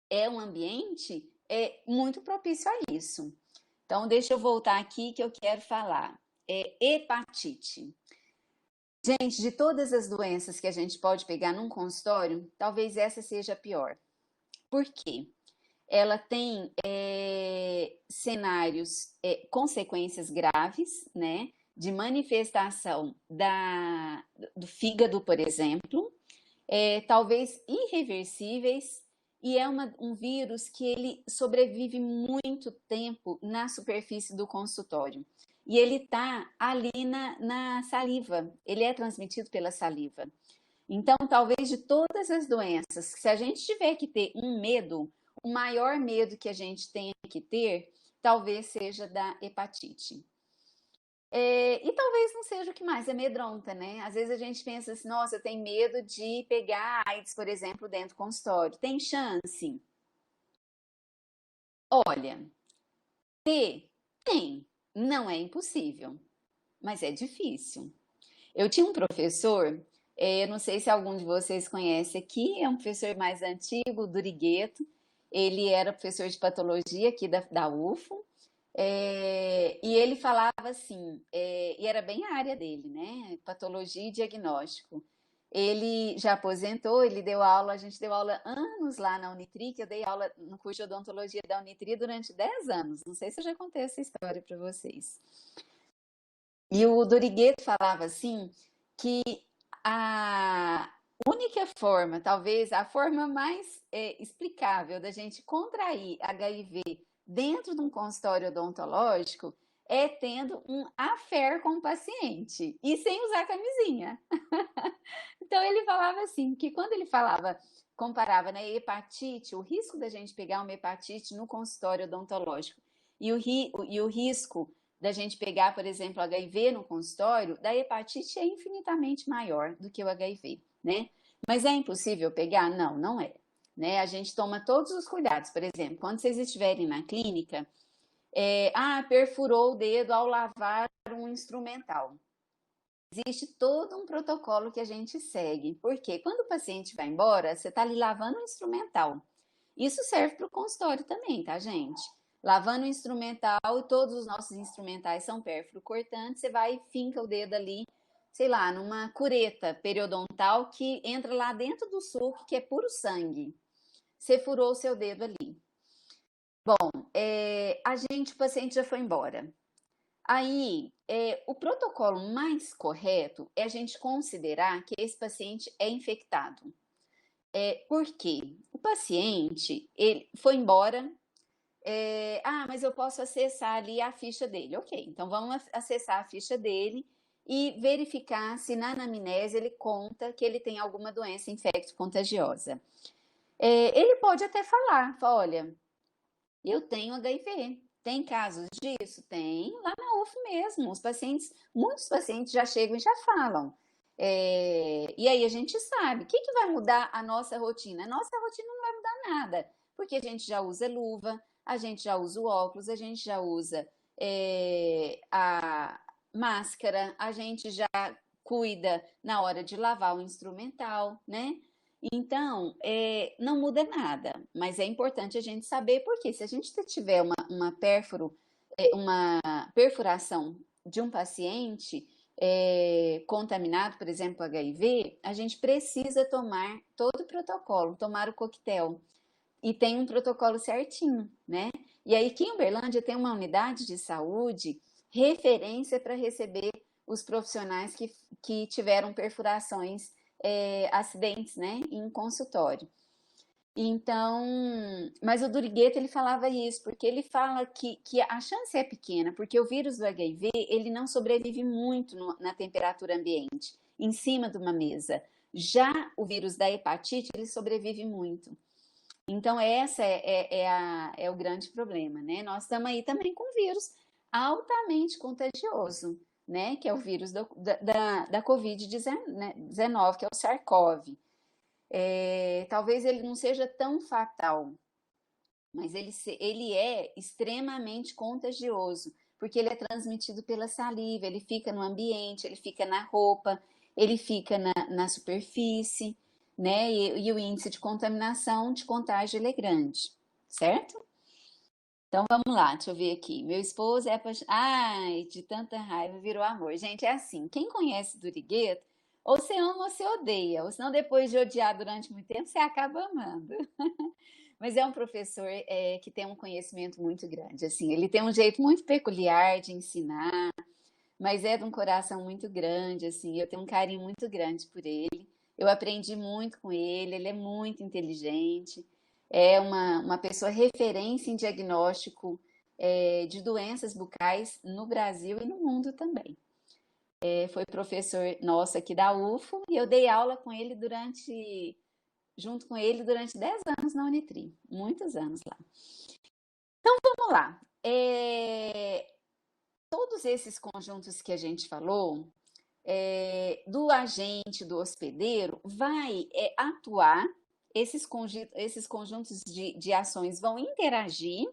é um ambiente muito propício a isso. Então, deixa eu voltar aqui que eu quero falar. Hepatite. Gente, de todas as doenças que a gente pode pegar num consultório, talvez essa seja a pior. Por quê? Ela tem cenários, consequências graves, né? De manifestação do fígado, por exemplo, talvez irreversíveis, e é um vírus que ele sobrevive muito tempo na superfície do consultório. E ele está ali na saliva, ele é transmitido pela saliva. Então, talvez de todas as doenças, se a gente tiver que ter um medo, o maior medo que a gente tem que ter, talvez seja da hepatite. E talvez não seja o que mais amedronta, né? Às vezes a gente pensa assim, nossa, eu tenho medo de pegar AIDS, por exemplo, dentro do consultório. Tem chance? Olha, tem. Não é impossível, mas é difícil. Eu tinha um professor, eu não sei se algum de vocês conhece aqui, é um professor mais antigo, Durigueto. Ele era professor de patologia aqui da UFO. E ele falava assim, e era bem a área dele, né? Patologia e diagnóstico. Ele já aposentou, ele deu aula, a gente deu aula anos lá na Unitri, que eu dei aula no curso de odontologia da Unitri durante 10 anos. Não sei se eu já contei essa história para vocês. E o Dorigueto falava assim que a única forma, talvez a forma mais explicável da gente contrair HIV dentro de um consultório odontológico é tendo um affair com o paciente e sem usar camisinha. Então ele falava assim, que quando ele falava, comparava, né, hepatite, o risco da gente pegar uma hepatite no consultório odontológico e o risco da gente pegar, por exemplo, HIV no consultório, da hepatite é infinitamente maior do que o HIV, né? Mas é impossível pegar? Não, não é. Né? A gente toma todos os cuidados. Por exemplo, quando vocês estiverem na clínica, perfurou o dedo ao lavar um instrumental. Existe todo um protocolo que a gente segue, porque quando o paciente vai embora, você está ali lavando o instrumental. Isso serve para o consultório também, tá, gente? Lavando o instrumental, todos os nossos instrumentais são pérfuro cortantes, você vai e finca o dedo ali, sei lá, numa cureta periodontal que entra lá dentro do sulco, que é puro sangue. Você furou o seu dedo ali. Bom, o paciente já foi embora. Aí, o protocolo mais correto é a gente considerar que esse paciente é infectado. Por quê? O paciente, ele foi embora, mas eu posso acessar ali a ficha dele. Ok, então vamos acessar a ficha dele e verificar se na anamnese ele conta que ele tem alguma doença infecto-contagiosa. Ele pode até falar, olha, eu tenho HIV. Tem casos disso? Tem, lá na UF mesmo. Muitos pacientes já chegam e já falam. E aí a gente sabe, o que vai mudar a nossa rotina? A nossa rotina não vai mudar nada, porque a gente já usa luva, a gente já usa o óculos, a gente já usa a máscara, a gente já cuida na hora de lavar o instrumental, né? Então, não muda nada, mas é importante a gente saber, porque se a gente tiver uma perfuração de um paciente contaminado, por exemplo, HIV, a gente precisa tomar todo o protocolo, tomar o coquetel. E tem um protocolo certinho, né? E aí, aqui em Uberlândia tem uma unidade de saúde referência para receber os profissionais que tiveram perfurações, acidentes, né, em consultório. Então, mas o Durigueto ele falava isso, porque ele fala que a chance é pequena, porque o vírus do HIV ele não sobrevive muito na temperatura ambiente, em cima de uma mesa. Já o vírus da hepatite ele sobrevive muito. Então, essa é o grande problema, né? Nós estamos aí também com um vírus altamente contagioso, né? Que é o vírus da Covid-19, que é o SARS-CoV. Talvez ele não seja tão fatal, mas ele é extremamente contagioso, porque ele é transmitido pela saliva, ele fica no ambiente, ele fica na roupa, ele fica na superfície, né? E o índice de contaminação, de contágio, ele é grande, certo? Então vamos lá, deixa eu ver aqui. Meu esposo é apaixonado. Ai, de tanta raiva virou amor. Gente, é assim: quem conhece Durigueto, ou você ama ou você odeia, ou senão depois de odiar durante muito tempo, você acaba amando. Mas é um professor que tem um conhecimento muito grande. Assim, ele tem um jeito muito peculiar de ensinar, mas é de um coração muito grande. Assim, eu tenho um carinho muito grande por ele. Eu aprendi muito com ele. Ele é muito inteligente. É uma pessoa referência em diagnóstico de doenças bucais no Brasil e no mundo também. Foi professor nosso aqui da UFO e eu dei aula com ele junto com ele durante 10 anos na Unitri, muitos anos lá. Então vamos lá. Todos esses conjuntos que a gente falou, do agente, do hospedeiro, vai atuar, esses conjuntos de ações vão interagir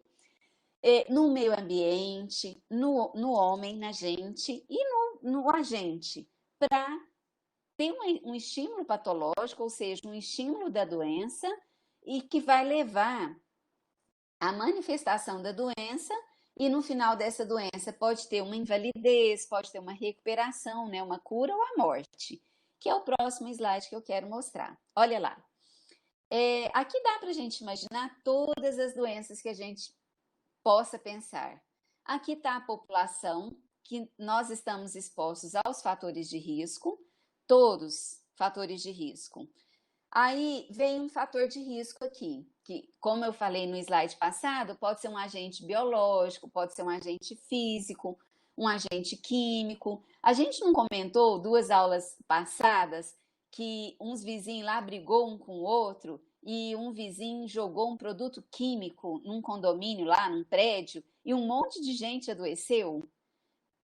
no meio ambiente, no homem, na gente e no agente, para ter um estímulo patológico, ou seja, um estímulo da doença, e que vai levar à manifestação da doença, e no final dessa doença pode ter uma invalidez, pode ter uma recuperação, né, uma cura ou a morte, que é o próximo slide que eu quero mostrar. Olha lá. Aqui dá para a gente imaginar todas as doenças que a gente possa pensar. Aqui está a população, que nós estamos expostos aos fatores de risco, todos fatores de risco. Aí vem um fator de risco aqui, que, como eu falei no slide passado, pode ser um agente biológico, pode ser um agente físico, um agente químico. A gente não comentou 2 aulas passadas que uns vizinhos lá brigou um com o outro e um vizinho jogou um produto químico num condomínio lá, num prédio, e um monte de gente adoeceu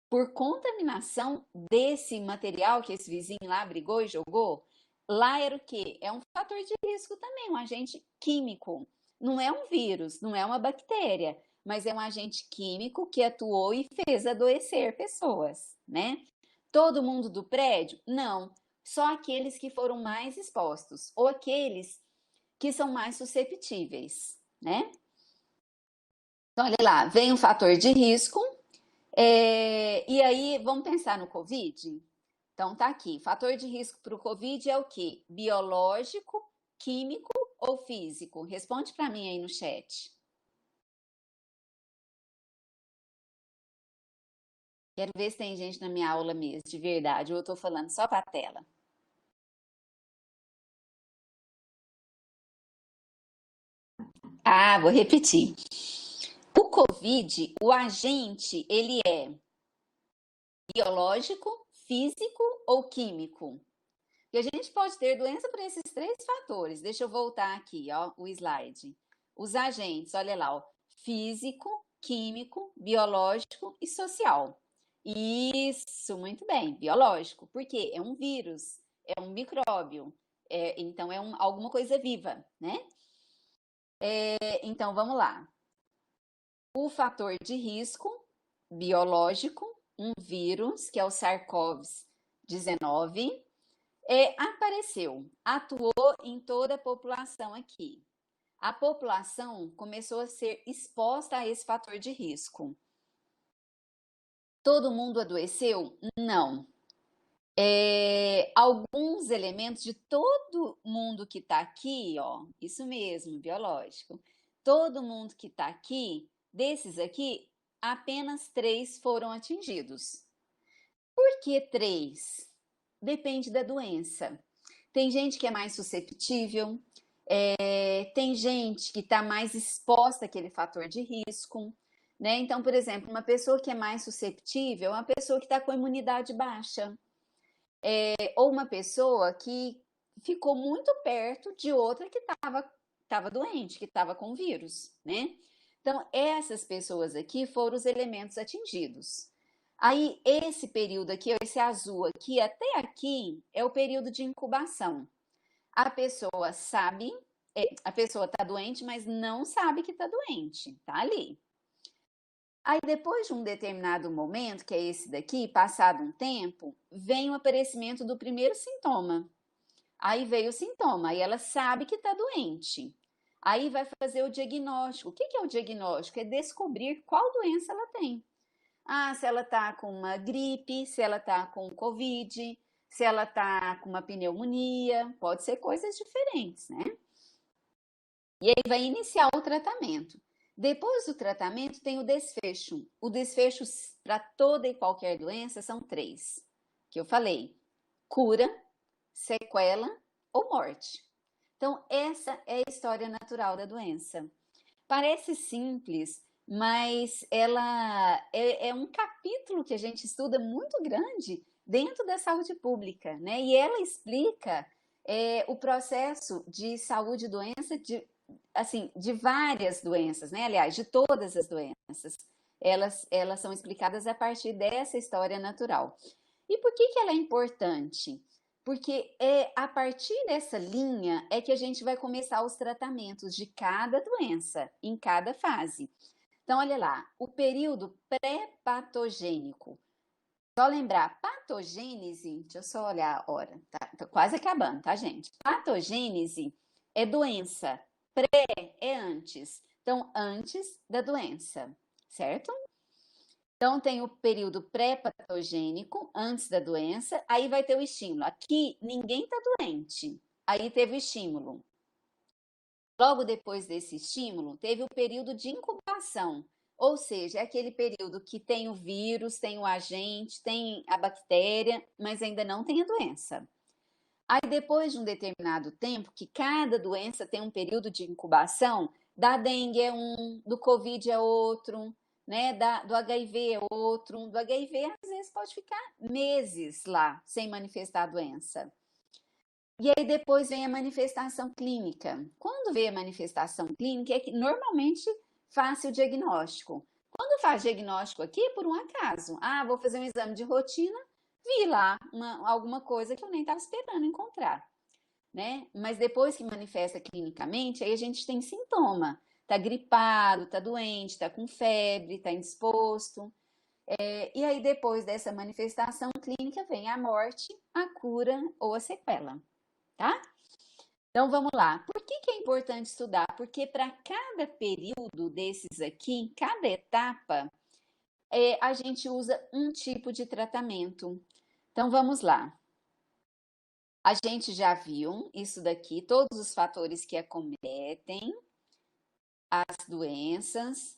por contaminação desse material que esse vizinho lá brigou e jogou. Lá era o quê? É um fator de risco também, um agente químico. Não é um vírus, não é uma bactéria, mas é um agente químico que atuou e fez adoecer pessoas, né? Todo mundo do prédio? Não. Só aqueles que foram mais expostos, ou aqueles que são mais susceptíveis, né? Então, olha lá, vem um fator de risco, e aí vamos pensar no Covid? Então, tá aqui. Fator de risco para o Covid é o quê? Biológico, químico ou físico? Responde para mim aí no chat. Quero ver se tem gente na minha aula mesmo, de verdade, ou eu estou falando só para a tela. Ah, vou repetir. O Covid, o agente, ele é biológico, físico ou químico? E a gente pode ter doença por esses 3 fatores. Deixa eu voltar aqui, ó, o slide. Os agentes, olha lá, ó, físico, químico, biológico e social. Isso, muito bem, biológico. Por quê? É um vírus, é um micróbio, então é alguma coisa viva, né? Então vamos lá. O fator de risco biológico, um vírus, que é o SARS-CoV-19, apareceu, atuou em toda a população aqui. A população começou a ser exposta a esse fator de risco. Todo mundo adoeceu? Não. Alguns elementos de todo mundo que está aqui, ó, isso mesmo, biológico. Todo mundo que está aqui, desses aqui, apenas 3 foram atingidos. Por que 3? Depende da doença. Tem gente que é mais susceptível, tem gente que está mais exposta àquele fator de risco, né? Então, por exemplo, uma pessoa que é mais susceptível é uma pessoa que está com a imunidade baixa, ou uma pessoa que ficou muito perto de outra que estava doente, que estava com vírus, né? Então, essas pessoas aqui foram os elementos atingidos. Aí, esse período aqui, esse azul aqui, até aqui, é o período de incubação. A pessoa sabe, a pessoa está doente, mas não sabe que está doente, tá ali. Aí, depois de um determinado momento, que é esse daqui, passado um tempo, vem o aparecimento do primeiro sintoma. Aí veio o sintoma, aí ela sabe que está doente. Aí vai fazer o diagnóstico. O que é o diagnóstico? É descobrir qual doença ela tem. Ah, se ela está com uma gripe, se ela está com Covid, se ela está com uma pneumonia, pode ser coisas diferentes, né? E aí vai iniciar o tratamento. Depois do tratamento tem o desfecho. O desfecho para toda e qualquer doença são 3, que eu falei: cura, sequela ou morte. Então, essa é a história natural da doença. Parece simples, mas ela é um capítulo que a gente estuda muito grande dentro da saúde pública, né? E ela explica o processo de saúde e doença de várias doenças, né? Aliás, de todas as doenças. Elas são explicadas a partir dessa história natural. E por que ela é importante? Porque a partir dessa linha é que a gente vai começar os tratamentos de cada doença, em cada fase. Então, olha lá, o período pré-patogênico. Só lembrar, patogênese, deixa eu só olhar a hora, tá quase acabando, tá, gente? Patogênese é doença, pré é antes. Então, antes da doença, certo? Então, tem o período pré-patogênico, antes da doença, aí vai ter o estímulo. Aqui, ninguém está doente. Aí teve o estímulo. Logo depois desse estímulo, teve o período de incubação, ou seja, é aquele período que tem o vírus, tem o agente, tem a bactéria, mas ainda não tem a doença. Aí, depois de um determinado tempo, que cada doença tem um período de incubação, da dengue é um, do Covid é outro, né? Do HIV é outro. Do HIV, às vezes, pode ficar meses lá sem manifestar a doença. E aí depois vem a manifestação clínica. Quando vem a manifestação clínica, é que normalmente faz o diagnóstico. Quando faz diagnóstico aqui, por um acaso. Ah, vou fazer um exame de rotina, vi lá alguma coisa que eu nem estava esperando encontrar, né? Mas depois que manifesta clinicamente, aí a gente tem sintoma. Tá gripado, tá doente, tá com febre, tá indisposto. E aí depois dessa manifestação clínica vem a morte, a cura ou a sequela, tá? Então vamos lá. Por que é importante estudar? Porque para cada período desses aqui, cada etapa, a gente usa um tipo de tratamento. Então vamos lá. A gente já viu isso daqui, todos os fatores que acometem as doenças.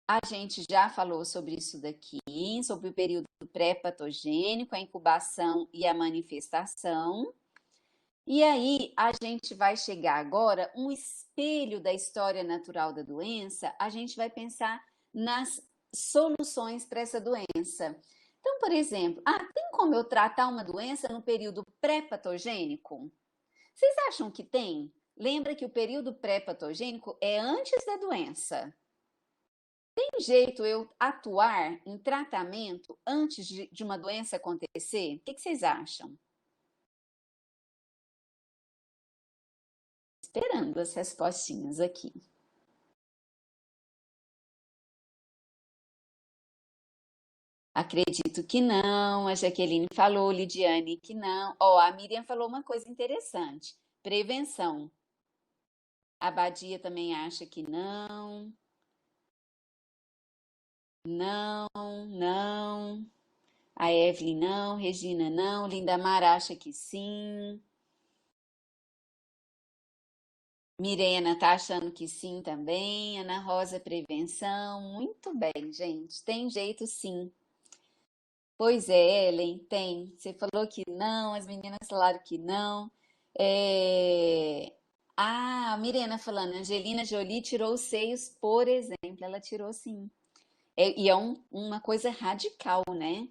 A gente já falou sobre isso daqui, sobre o período pré-patogênico, a incubação e a manifestação. E aí, a gente vai chegar agora, um espelho da história natural da doença, a gente vai pensar nas soluções para essa doença. Então, por exemplo, tem como eu tratar uma doença no período pré-patogênico? Vocês acham que tem? Lembra que o período pré-patogênico é antes da doença. Tem jeito eu atuar em tratamento antes de uma doença acontecer? O que vocês acham? Esperando as respostinhas aqui. Acredito que não, a Jaqueline falou, Lidiane que não. Ó, a Miriam falou uma coisa interessante: prevenção. A Badia também acha que não, não, não. A Evelyn não, Regina não, Lindamar acha que sim. Mirena tá achando que sim também. Ana Rosa, prevenção. Muito bem, gente. Tem jeito sim. Pois é, Ellen, tem. Você falou que não, as meninas falaram que não. A Mirena falando, Angelina Jolie tirou os seios, por exemplo. Ela tirou sim. E é uma coisa radical, né?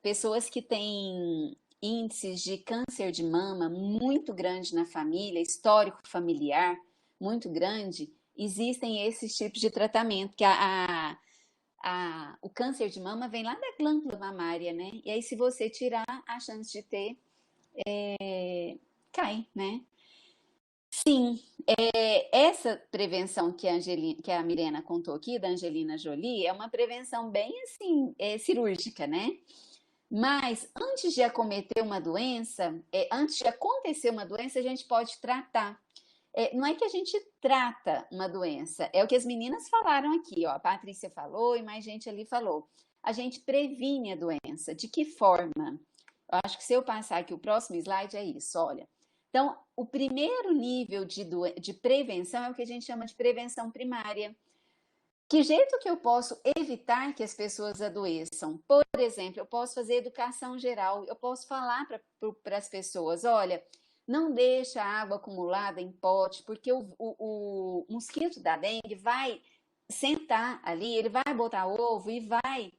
Pessoas que têm índices de câncer de mama muito grande na família, histórico familiar muito grande, existem esses tipos de tratamento, que o câncer de mama vem lá da glândula mamária, né? E aí, se você tirar, a chance de ter cai, né? Sim, essa prevenção que a Mirena contou aqui, da Angelina Jolie, é uma prevenção bem assim, cirúrgica, né? Mas antes de acometer uma doença, antes de acontecer uma doença, a gente pode tratar. Não é que a gente trata uma doença, é o que as meninas falaram aqui, ó. A Patrícia falou e mais gente ali falou. A gente previne a doença. De que forma? Eu acho que se eu passar aqui o próximo slide é isso, olha. Então, o primeiro nível de prevenção é o que a gente chama de prevenção primária. Que jeito que eu posso evitar que as pessoas adoeçam? Por exemplo, eu posso fazer educação geral, eu posso falar para as pessoas, olha, não deixa a água acumulada em pote, porque o mosquito da dengue vai sentar ali, ele vai botar ovo e vai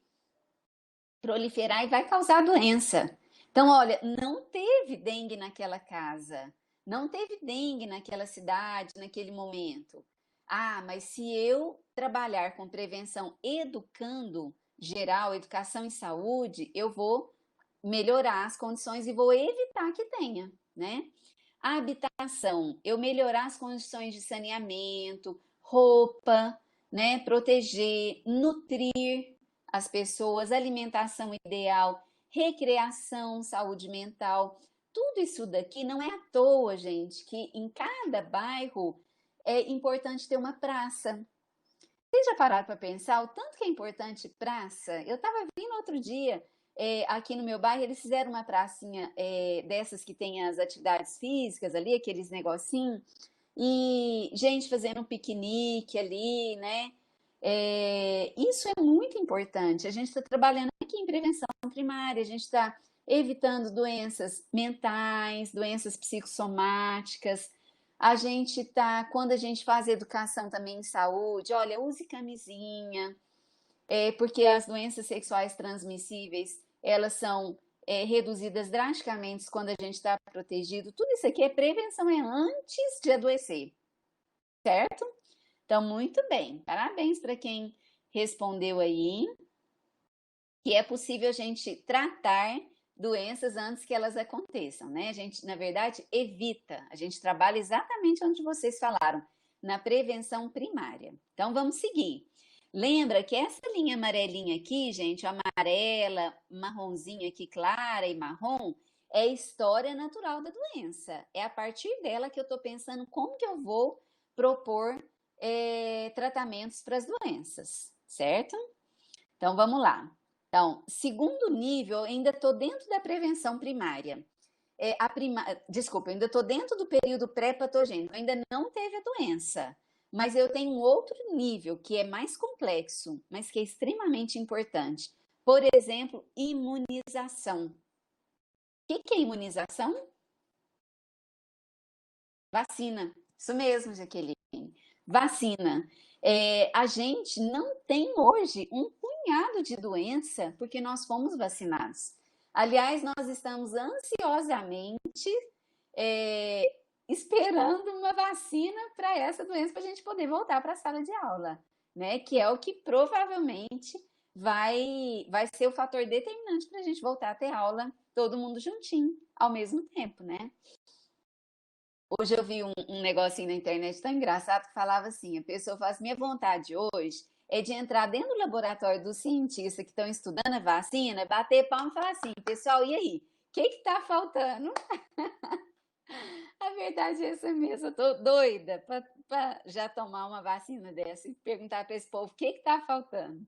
proliferar e vai causar doença. Então, olha, não teve dengue naquela casa, não teve dengue naquela cidade, naquele momento. Mas se eu trabalhar com prevenção educando geral, educação e saúde, eu vou melhorar as condições e vou evitar que tenha, né? A habitação, eu melhorar as condições de saneamento, roupa, né? Proteger, nutrir as pessoas, alimentação ideal, recreação, saúde mental. Tudo isso daqui não é à toa, gente, que em cada bairro é importante ter uma praça. Vocês já pararam para pensar o tanto que é importante praça? Eu estava vindo outro dia, aqui no meu bairro, eles fizeram uma pracinha dessas que tem as atividades físicas ali, aqueles negocinhos, e gente fazendo um piquenique ali, né? Isso é muito importante. A gente está trabalhando aqui em prevenção primária, a gente está evitando doenças mentais, doenças psicossomáticas. A gente tá, quando a gente faz educação também em saúde, olha, use camisinha, porque as doenças sexuais transmissíveis, elas são reduzidas drasticamente quando a gente está protegido. Tudo isso aqui é prevenção, é antes de adoecer, certo? Então, muito bem. Parabéns para quem respondeu aí, que é possível a gente tratar doenças antes que elas aconteçam, né? A gente, na verdade, evita. A gente trabalha exatamente onde vocês falaram, na prevenção primária. Então, vamos seguir. Lembra que essa linha amarelinha aqui, gente, amarela, marronzinha aqui, clara e marrom, é a história natural da doença. É a partir dela que eu estou pensando como que eu vou propor tratamentos para as doenças, certo? Então, vamos lá. Então, segundo nível, eu ainda estou dentro da prevenção primária. Desculpa, eu ainda estou dentro do período pré-patogênico, ainda não teve a doença. Mas eu tenho um outro nível que é mais complexo, mas que é extremamente importante. Por exemplo, imunização. O que é imunização? Vacina. Isso mesmo, Jaqueline. Vacina. A gente não tem hoje um punhado de doença porque nós fomos vacinados. Aliás, nós estamos ansiosamente é, esperando uma vacina para essa doença para a gente poder voltar para a sala de aula, né? Que é o que provavelmente vai ser o fator determinante para a gente voltar a ter aula todo mundo juntinho ao mesmo tempo, né? Hoje eu vi um negocinho na internet tão engraçado que falava assim: a pessoa fala assim, minha vontade hoje é de entrar dentro do laboratório dos cientistas que estão estudando a vacina, bater palma e falar assim, pessoal, e aí? O que está faltando? A verdade é essa mesmo, eu tô doida para já tomar uma vacina dessa e perguntar para esse povo o que está faltando.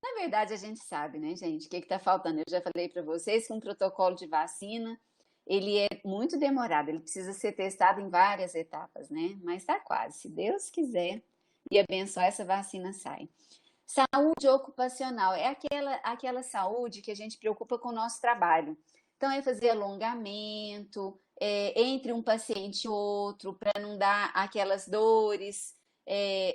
Na verdade, a gente sabe, né, gente, o que está faltando. Eu já falei para vocês que um protocolo de vacina, ele é muito demorado, ele precisa ser testado em várias etapas, né? Mas está quase, se Deus quiser e abençoar, essa vacina sai. Saúde ocupacional é aquela saúde que a gente preocupa com o nosso trabalho. Então, é fazer alongamento entre um paciente e outro, para não dar aquelas dores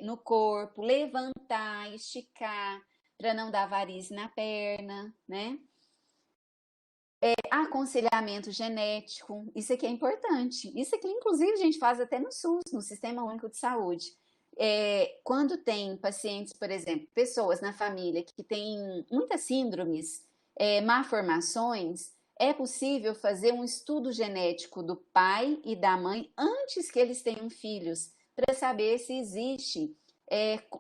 no corpo, levantar, esticar, para não dar varize na perna, né? Aconselhamento genético, isso aqui é importante. Isso aqui, inclusive, a gente faz até no SUS, no Sistema Único de Saúde. Quando tem pacientes, por exemplo, pessoas na família que têm muitas síndromes, malformações, é possível fazer um estudo genético do pai e da mãe antes que eles tenham filhos, para saber se existe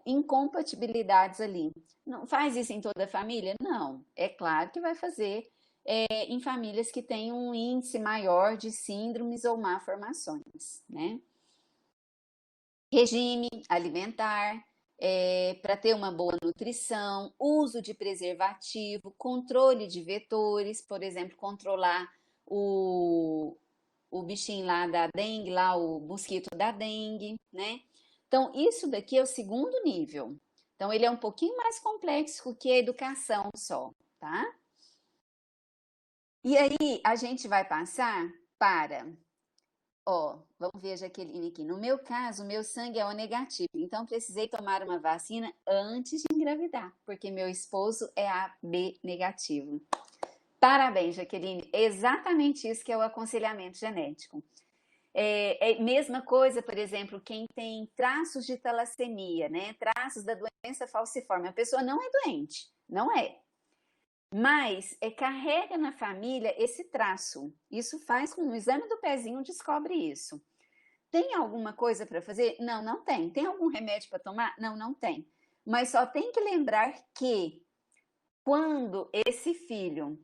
incompatibilidades ali. Não faz isso em toda a família? Não. É claro que vai fazer em famílias que têm um índice maior de síndromes ou malformações, né? Regime alimentar, para ter uma boa nutrição, uso de preservativo, controle de vetores, por exemplo, controlar o bichinho lá da dengue, lá o mosquito da dengue, né? Então, isso daqui é o segundo nível. Então, ele é um pouquinho mais complexo que a educação só, tá? E aí, a gente vai passar para vamos ver a Jaqueline aqui. No meu caso, meu sangue é O negativo, então precisei tomar uma vacina antes de engravidar, porque meu esposo é AB negativo. Parabéns, Jaqueline. Exatamente isso que é o aconselhamento genético. Mesma coisa, por exemplo, quem tem traços de talassemia, né? Traços da doença falciforme. A pessoa não é doente, não é. Mas carrega na família esse traço. Isso faz com o exame do pezinho descobre isso. Tem alguma coisa para fazer? Não, não tem. Tem algum remédio para tomar? Não, não tem. Mas só tem que lembrar que quando esse filho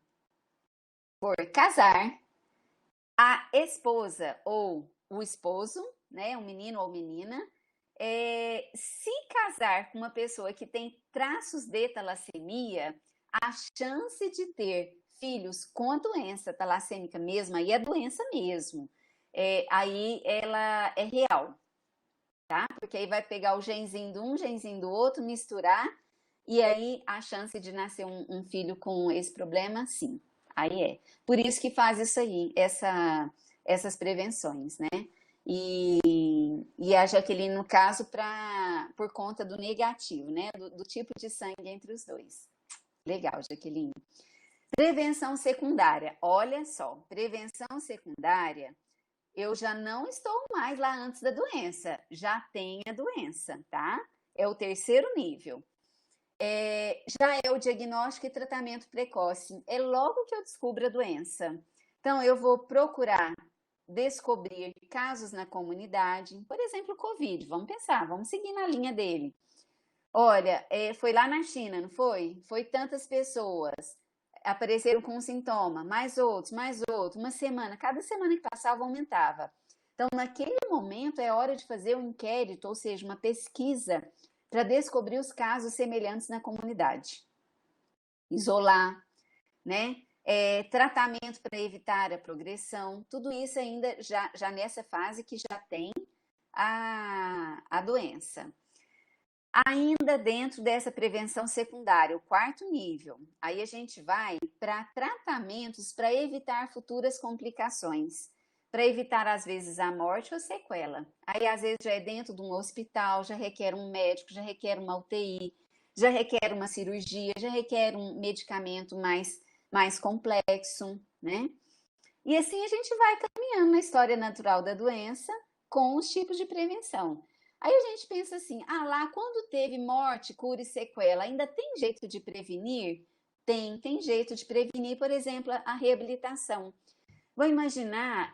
for casar, a esposa ou o esposo, né, um menino ou menina, Se casar com uma pessoa que tem traços de talassemia, a chance de ter filhos com a doença talassêmica mesmo, aí é doença mesmo, aí ela é real, tá? Porque aí vai pegar o genzinho de um, genzinho do outro, misturar, e aí a chance de nascer um filho com esse problema, sim, aí é. Por isso que faz isso aí, essas prevenções, né? E a Jaqueline, no caso, por conta do negativo, né? Do tipo de sangue entre os dois. Legal, Jaqueline. Prevenção secundária. Olha só, prevenção secundária, eu já não estou mais lá antes da doença, já tem a doença, tá? É o terceiro nível. Já é o diagnóstico e tratamento precoce. É logo que eu descubro a doença. Então, eu vou procurar descobrir casos na comunidade, por exemplo, o Covid. Vamos pensar, vamos seguir na linha dele. Olha, foi lá na China, não foi? Foi tantas pessoas apareceram com um sintoma, mais outros, uma semana, cada semana que passava aumentava. Então, naquele momento é hora de fazer um inquérito, ou seja, uma pesquisa para descobrir os casos semelhantes na comunidade. Isolar, né? Tratamento para evitar a progressão, tudo isso ainda já nessa fase que já tem a doença. Ainda dentro dessa prevenção secundária, o quarto nível, aí a gente vai para tratamentos para evitar futuras complicações, para evitar às vezes a morte ou sequela. Aí às vezes já é dentro de um hospital, já requer um médico, já requer uma UTI, já requer uma cirurgia, já requer um medicamento mais complexo, né? E assim a gente vai caminhando na história natural da doença com os tipos de prevenção. Aí a gente pensa assim: ah, lá quando teve morte, cura e sequela, ainda tem jeito de prevenir? Tem jeito de prevenir, por exemplo, a reabilitação. Vou imaginar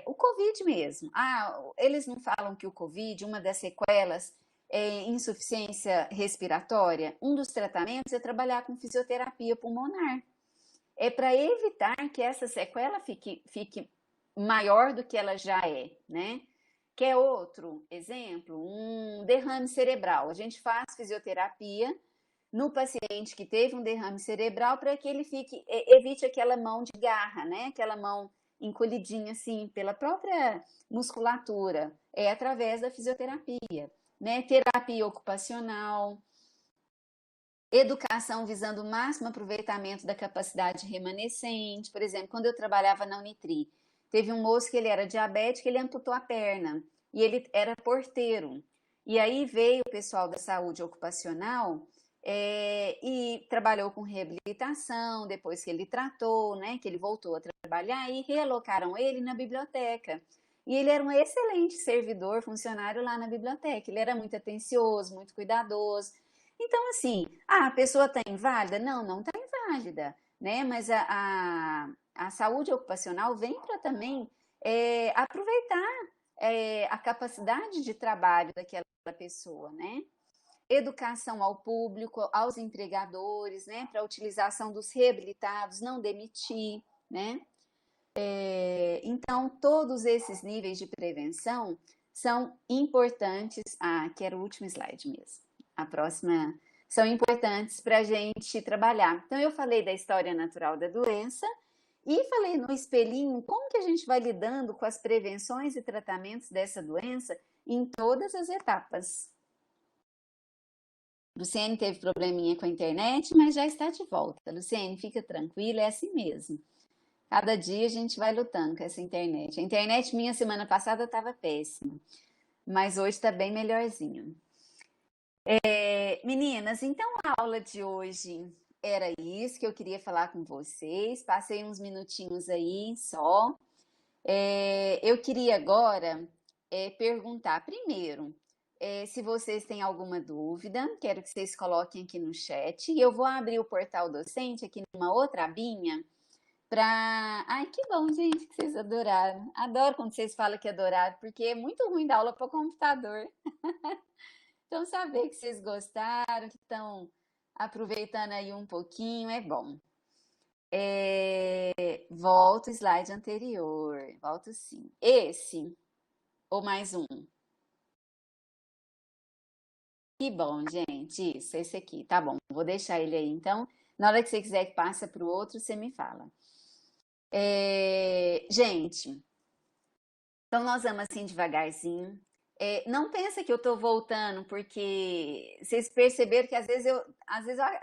o Covid mesmo. Ah, eles não falam que o Covid, uma das sequelas é insuficiência respiratória. Um dos tratamentos é trabalhar com fisioterapia pulmonar, para evitar que essa sequela fique maior do que ela já é, né? Quer outro exemplo? Um derrame cerebral. A gente faz fisioterapia no paciente que teve um derrame cerebral para que ele evite aquela mão de garra, né? Aquela mão encolhidinha assim pela própria musculatura, através da fisioterapia, né? Terapia ocupacional, educação visando o máximo aproveitamento da capacidade remanescente. Por exemplo, quando eu trabalhava na Unitri, teve um moço que ele era diabético, ele amputou a perna e ele era porteiro. E aí veio o pessoal da saúde ocupacional e trabalhou com reabilitação, depois que ele tratou, né, que ele voltou a trabalhar, e realocaram ele na biblioteca. E ele era um excelente servidor, funcionário lá na biblioteca. Ele era muito atencioso, muito cuidadoso. Então, assim, a pessoa está inválida? Não, não está inválida, né? Mas a saúde ocupacional vem para também aproveitar a capacidade de trabalho daquela pessoa, né? Educação ao público, aos empregadores, né? Para a utilização dos reabilitados, não demitir, né? Então, todos esses níveis de prevenção são importantes. Ah, que era o último slide mesmo. A próxima são importantes para a gente trabalhar. Então, eu falei da história natural da doença e falei no espelhinho como que a gente vai lidando com as prevenções e tratamentos dessa doença em todas as etapas. Luciene teve probleminha com a internet, mas já está de volta. Luciene, fica tranquila, é assim mesmo. Cada dia a gente vai lutando com essa internet. A internet minha semana passada estava péssima, mas hoje está bem melhorzinho. Meninas, então a aula de hoje era isso que eu queria falar com vocês. Passei uns minutinhos aí só. Eu queria agora perguntar primeiro se vocês têm alguma dúvida. Quero que vocês coloquem aqui no chat. E eu vou abrir o portal docente aqui numa outra abinha. Ai, que bom, gente, que vocês adoraram. Adoro quando vocês falam que adoraram, porque é muito ruim dar aula para computador. Então, saber que vocês gostaram, que estão aproveitando aí um pouquinho, é bom. Volto o slide anterior. Volto sim. Esse, ou mais um? Que bom, gente. Isso, esse aqui. Tá bom, vou deixar ele aí. Então, na hora que você quiser que passe para o outro, você me fala. Gente, então nós vamos assim devagarzinho. Não pensa que eu tô voltando, porque vocês perceberam que às vezes eu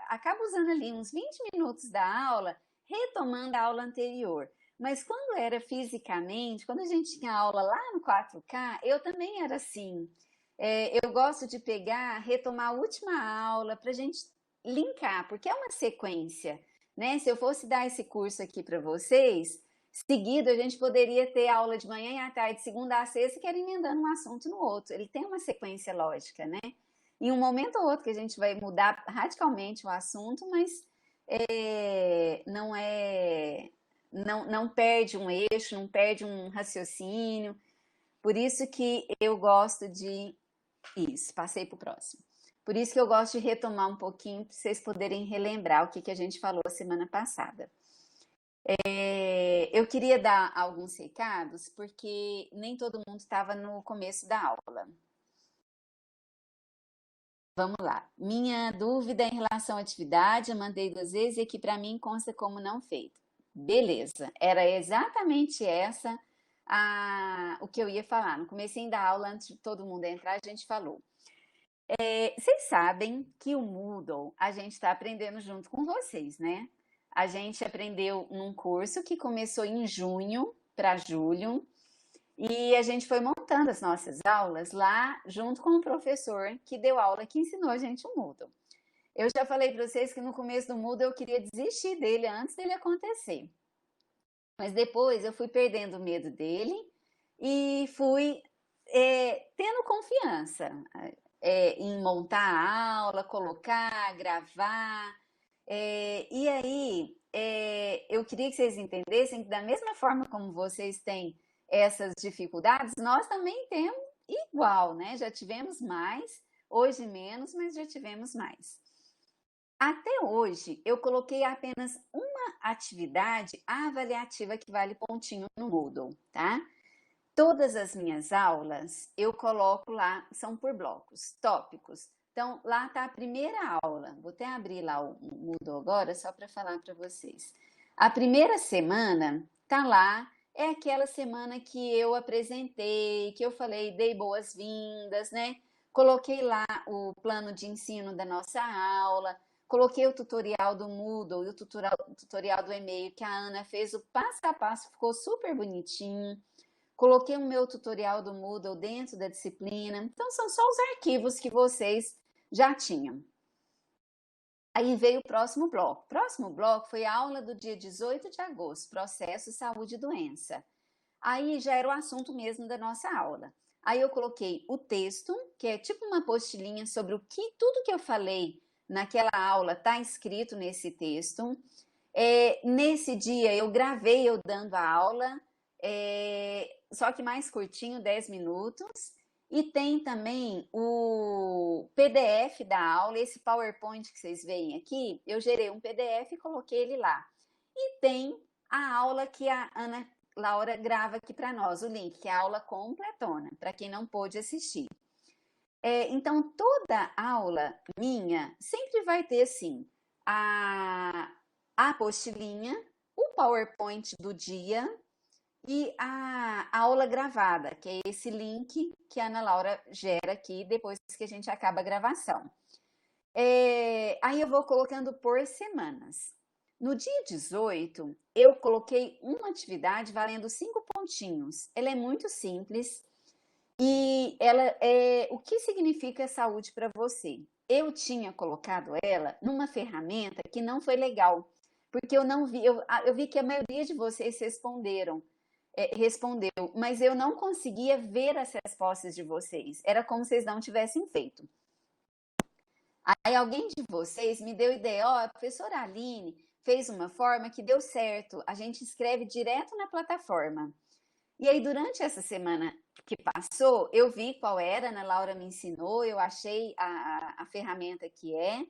acabo usando ali uns 20 minutos da aula, retomando a aula anterior. Mas quando era fisicamente, quando a gente tinha aula lá no 4K, eu também era assim. Eu gosto de pegar, retomar a última aula para a gente linkar, porque é uma sequência, né? Se eu fosse dar esse curso aqui para vocês, seguido a gente poderia ter aula de manhã e à tarde, segunda a sexta, que era emendando um assunto no outro. Ele tem uma sequência lógica, né? Em um momento ou outro que a gente vai mudar radicalmente o assunto, mas não perde um eixo, não perde um raciocínio. Por isso que eu gosto de isso, passei para o próximo. Por isso que eu gosto de retomar um pouquinho para vocês poderem relembrar o que a gente falou semana passada. Eu queria dar alguns recados, porque nem todo mundo estava no começo da aula. Vamos lá. Minha dúvida em relação à atividade, eu mandei 2 vezes e aqui para mim consta como não feito. Beleza, era exatamente o que eu ia falar. No comecinho da aula, antes de todo mundo entrar, a gente falou. Vocês sabem que o Moodle a gente está aprendendo junto com vocês, né? A gente aprendeu num curso que começou em junho para julho e a gente foi montando as nossas aulas lá junto com o professor que deu aula, que ensinou a gente o Moodle. Eu já falei para vocês que no começo do Moodle eu queria desistir dele antes dele acontecer. Mas depois eu fui perdendo o medo dele e fui tendo confiança em montar a aula, colocar, gravar. E aí, eu queria que vocês entendessem que da mesma forma como vocês têm essas dificuldades, nós também temos igual, né? Já tivemos mais, hoje menos, mas já tivemos mais. Até hoje, eu coloquei apenas uma atividade avaliativa que vale pontinho no Moodle, tá? Todas as minhas aulas eu coloco lá, são por blocos, tópicos. Então, lá está a primeira aula. Vou até abrir lá o Moodle agora, só para falar para vocês. A primeira semana tá lá, é aquela semana que eu apresentei, que eu falei, dei boas-vindas, né? Coloquei lá o plano de ensino da nossa aula, coloquei o tutorial do Moodle e o tutorial do e-mail que a Ana fez, o passo a passo, ficou super bonitinho. Coloquei o meu tutorial do Moodle dentro da disciplina. Então, são só os arquivos que vocês já tinham. Aí veio o próximo bloco. O próximo bloco foi a aula do dia 18 de agosto, processo saúde e doença. Aí já era o assunto mesmo da nossa aula. Aí eu coloquei o texto, que é tipo uma postilhinha sobre tudo que eu falei naquela aula está escrito nesse texto. Nesse dia eu gravei eu dando a aula, só que mais curtinho, 10 minutos. E tem também o PDF da aula, esse PowerPoint que vocês veem aqui, eu gerei um PDF e coloquei ele lá. E tem a aula que a Ana Laura grava aqui para nós, o link, que é a aula completona, para quem não pôde assistir. Então, toda aula minha sempre vai ter, assim, a apostilinha, o PowerPoint do dia e a aula gravada, que é esse link que a Ana Laura gera aqui depois que a gente acaba a gravação. Aí eu vou colocando por semanas. No dia 18, eu coloquei uma atividade valendo 5 pontinhos. Ela é muito simples e o que significa saúde para você? Eu tinha colocado ela numa ferramenta que não foi legal, porque eu não vi, eu vi que a maioria de vocês respondeu, mas eu não conseguia ver as respostas de vocês. Era como se vocês não tivessem feito. Aí alguém de vocês me deu ideia, a professora Aline fez uma forma que deu certo, a gente escreve direto na plataforma. E aí, durante essa semana que passou, eu vi qual era, a Ana Laura me ensinou, eu achei a ferramenta que é,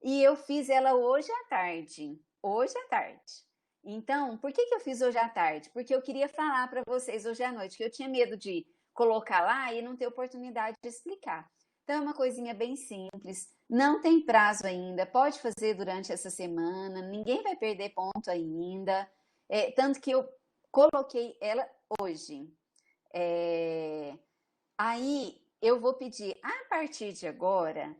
e eu fiz ela hoje à tarde. Hoje à tarde. Então, por que eu fiz hoje à tarde? Porque eu queria falar para vocês hoje à noite, que eu tinha medo de colocar lá e não ter oportunidade de explicar. Então é uma coisinha bem simples, não tem prazo ainda, pode fazer durante essa semana, ninguém vai perder ponto ainda. Tanto que eu coloquei ela hoje. É, Aí eu vou pedir a partir de agora,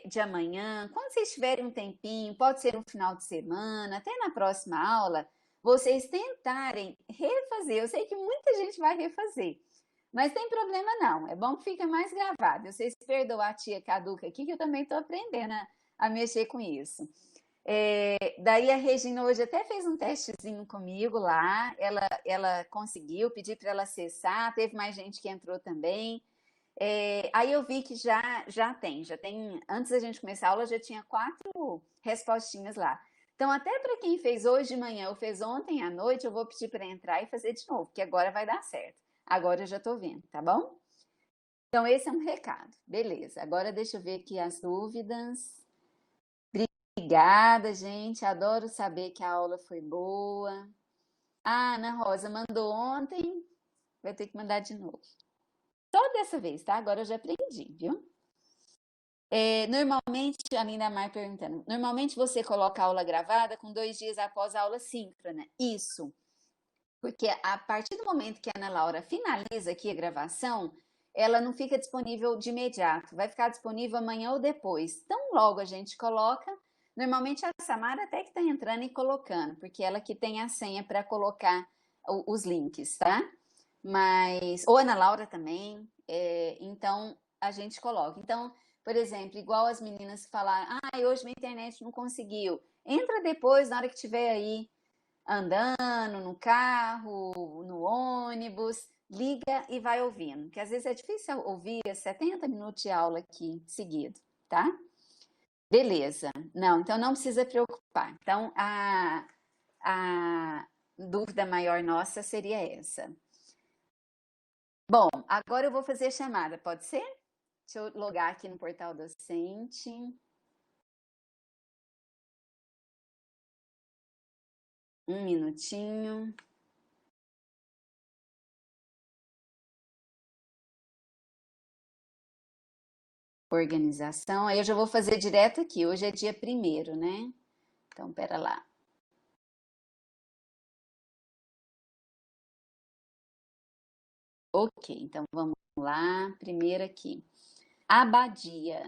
de amanhã, quando vocês tiverem um tempinho, pode ser um final de semana, até na próxima aula, vocês tentarem refazer. Eu sei que muita gente vai refazer, mas tem problema não. É bom que fica mais gravado. Vocês perdoam a tia caduca aqui, que eu também estou aprendendo a mexer com isso. Daí a Regina hoje até fez um testezinho comigo lá, ela conseguiu, pedi para ela acessar, teve mais gente que entrou também. Aí eu vi que já tem, antes da gente começar a aula já tinha 4 respostinhas lá. Então até para quem fez hoje de manhã ou fez ontem à noite, eu vou pedir para entrar e fazer de novo, porque agora vai dar certo. Agora eu já estou vendo, tá bom? Então esse é um recado, beleza. Agora deixa eu ver aqui as dúvidas. Obrigada, gente. Adoro saber que a aula foi boa. Ah, Ana Rosa mandou ontem, vai ter que mandar de novo. Só dessa vez, tá? Agora eu já aprendi, viu? Normalmente, a Linda Mar perguntando, normalmente você coloca a aula gravada com 2 dias após a aula síncrona. Isso, porque a partir do momento que a Ana Laura finaliza aqui a gravação, ela não fica disponível de imediato, vai ficar disponível amanhã ou depois. Então, logo a gente coloca. Normalmente a Samara até que está entrando e colocando, porque ela que tem a senha para colocar os links, tá? Ou a Ana Laura também, então a gente coloca. Então, por exemplo, igual as meninas falaram, hoje minha internet não conseguiu. Entra depois, na hora que estiver aí andando, no carro, no ônibus, liga e vai ouvindo, que às vezes é difícil ouvir 70 minutos de aula aqui seguido, tá? Beleza. Não, então não precisa preocupar. Então, a dúvida maior nossa seria essa. Bom, agora eu vou fazer a chamada, pode ser? Deixa eu logar aqui no portal docente. Um minutinho. Organização. Aí eu já vou fazer direto aqui. Hoje é dia 1º, né? Então, pera lá. Ok, então vamos lá. Primeiro aqui. Abadia.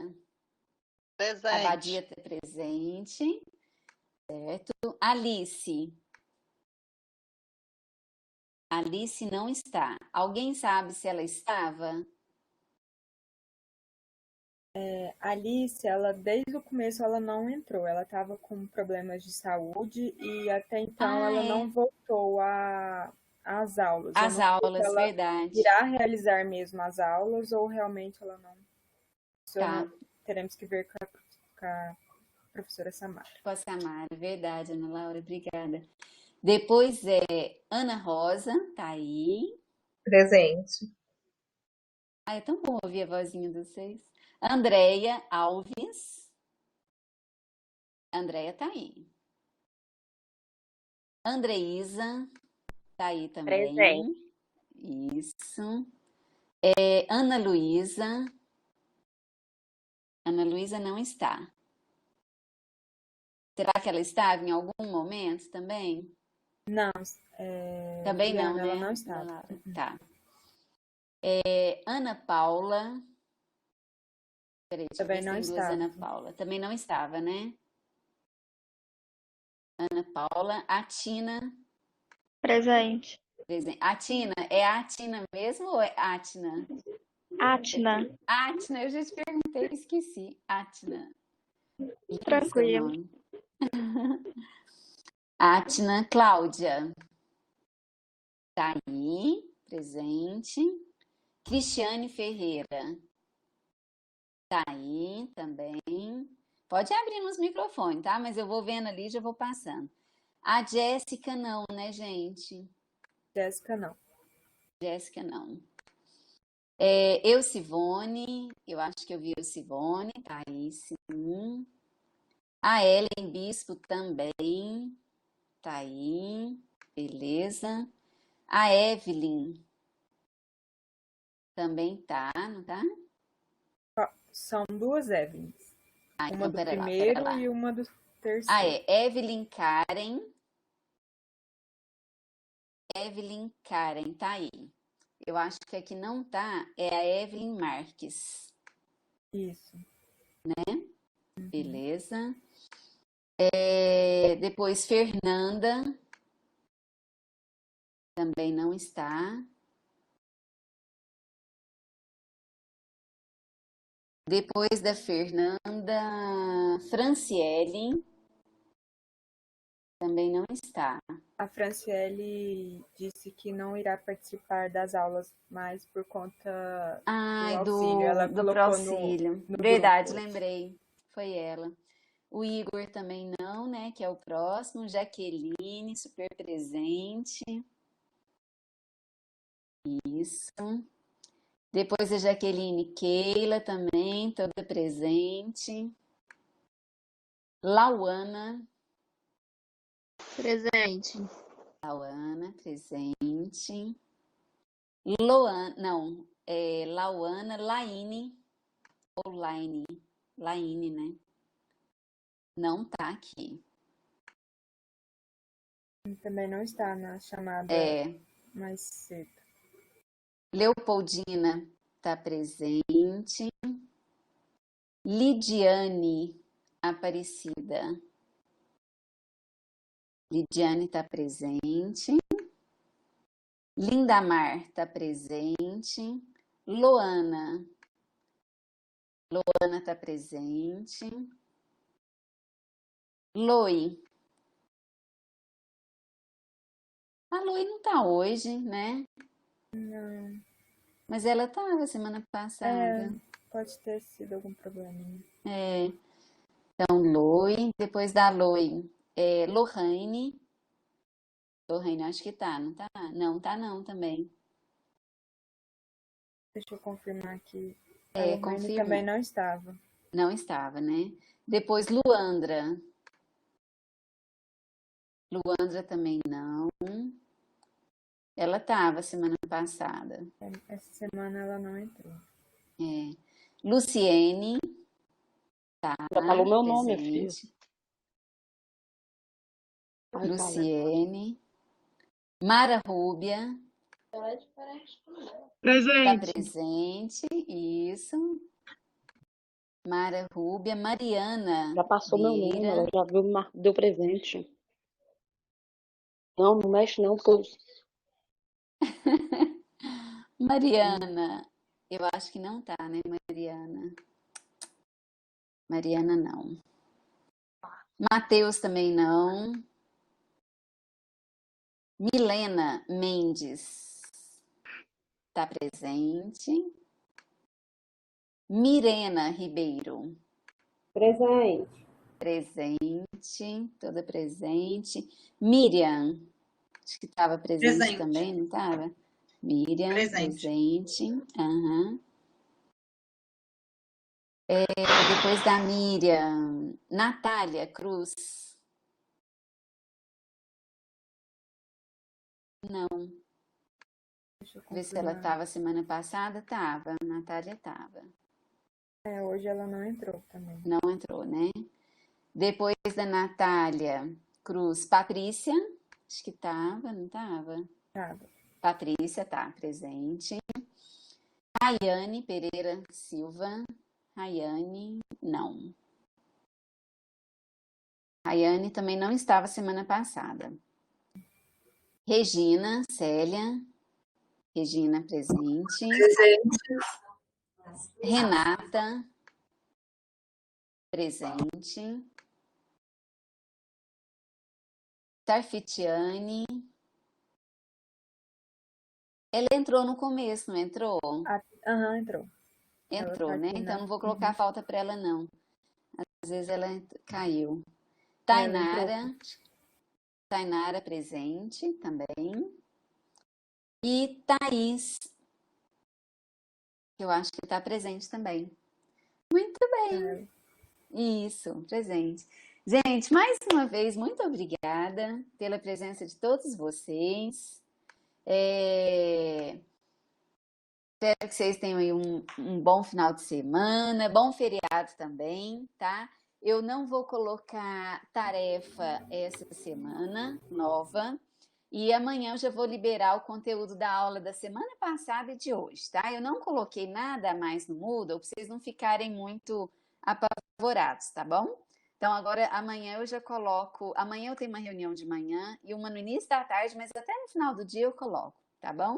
Presente. Abadia está presente. Certo. Alice. Alice não está. Alguém sabe se ela estava? Alice, ela desde o começo ela não entrou, ela estava com problemas de saúde e até então ela não voltou às aulas. Eu As não sei se aulas, ela verdade. irá realizar mesmo as aulas ou realmente ela não. Tá. Teremos que ver com a professora Samara. Com a Samara, verdade, Ana Laura, obrigada. Depois Ana Rosa, tá aí. Presente. É tão bom ouvir a vozinha de vocês. Andréia Alves. Andréia tá aí. Andreísa tá aí também. Presente. Isso. Ana Luísa. Ana Luísa não está. Será que ela estava em algum momento também? Não. Também não, Juliana, né? ela não estava. Tá. Ana Paula. Peraí, deixa eu ver Também se não tem 2 estava. Ana Paula. Também não estava, né? Ana Paula. A Tina. Presente. A Tina, é a Tina mesmo ou é Atna? Atna. Atna, eu já te perguntei, esqueci. Atna. Lindo seu Tranquilo. nome. Atna, Cláudia. Tá aí, presente. Cristiane Ferreira. Tá aí também. Pode abrir nos microfones, tá? Mas eu vou vendo ali e já vou passando. A Jéssica não, né, gente? Jéssica não. Jéssica não. Silvone, eu acho que eu vi o Silvone, tá aí sim. A Ellen Bispo também, tá aí, beleza. A Evelyn também tá, não tá? São duas Evelyns. Ah, Uma então do pera primeiro lá. e uma do Ah, terceiro. é Evelyn Karen. Evelyn Karen, tá aí. Eu acho que aqui não tá, é a Evelyn Marques. Isso. Beleza. Depois Fernanda. Também não está. Depois da Fernanda, Franciele. Também não está. A Franciele disse que não irá participar das aulas mais por conta do Ai, auxílio. Ela do colocou Prauxílio. no Verdade, grupo. lembrei. Foi ela. O Igor também não, né? Que é o próximo. Jaqueline, super presente. Isso. Depois a Jaqueline, Keila também, toda presente. Lauana, Presente. Lauana, presente. Loan, não, Lauana, Laine, ou Laine, Laine, né? Não tá aqui. Também não está na chamada mais cedo. Leopoldina tá presente. Lidiane Aparecida. Lidiane está presente. Lindamar está presente. Loana. Loana está presente. Loi. A Loi não está hoje, né? Não. Mas ela estava semana passada. Pode ter sido algum problema. Então, Loi. Depois da Loi, Lohane. Lohane, acho que tá, não tá? Não, tá não também. Deixa eu confirmar aqui. A Lohane Confirma. também não estava. Não estava, né? Depois Luandra. Luandra também não. Ela estava semana passada. Essa semana ela não entrou. Luciene. Tá. Já falou meu nome, filho. Presente. Luciene. Mara Rúbia. Tá presente. Isso. Mara Rúbia. Mariana. Já passou meu nome, Vieira. ela já viu, deu presente. Não, não mexe não, porque eu... Mariana. Eu acho que não tá, né, Mariana? Mariana não. Matheus também não. Milena Mendes está presente. Mirena Ribeiro. Presente. Presente, toda presente. Miriam, acho que estava presente também, não estava? Miriam, presente. Uhum. Depois da Miriam, Natália Cruz. Não. Deixa eu Ver se ela confirmar. estava semana passada. Estava, Natália estava. Hoje ela não entrou também. Não entrou, né? Depois da Natália Cruz, Patrícia. Acho que estava, não estava? Tava. Patrícia tá presente. Rayane Pereira Silva. Rayane, não. Rayane também não estava semana passada. Regina Célia. Regina presente. Presente. Renata presente. Tarfitiane. Ela entrou no começo, não entrou? Entrou. Entrou, Ela tá né? aqui Então não vou colocar falta para ela, não. Às vezes ela caiu. Tainara presente também. E Thaís, que eu acho que está presente também. Muito bem. Isso, presente. Gente, mais uma vez, muito obrigada pela presença de todos vocês. Espero que vocês tenham aí um bom final de semana, bom feriado também, tá? Eu não vou colocar tarefa essa semana nova. E amanhã eu já vou liberar o conteúdo da aula da semana passada e de hoje, tá? Eu não coloquei nada a mais no Moodle para vocês não ficarem muito apavorados, tá bom? Então agora amanhã eu já coloco. Amanhã eu tenho uma reunião de manhã e uma no início da tarde, mas até no final do dia eu coloco, tá bom?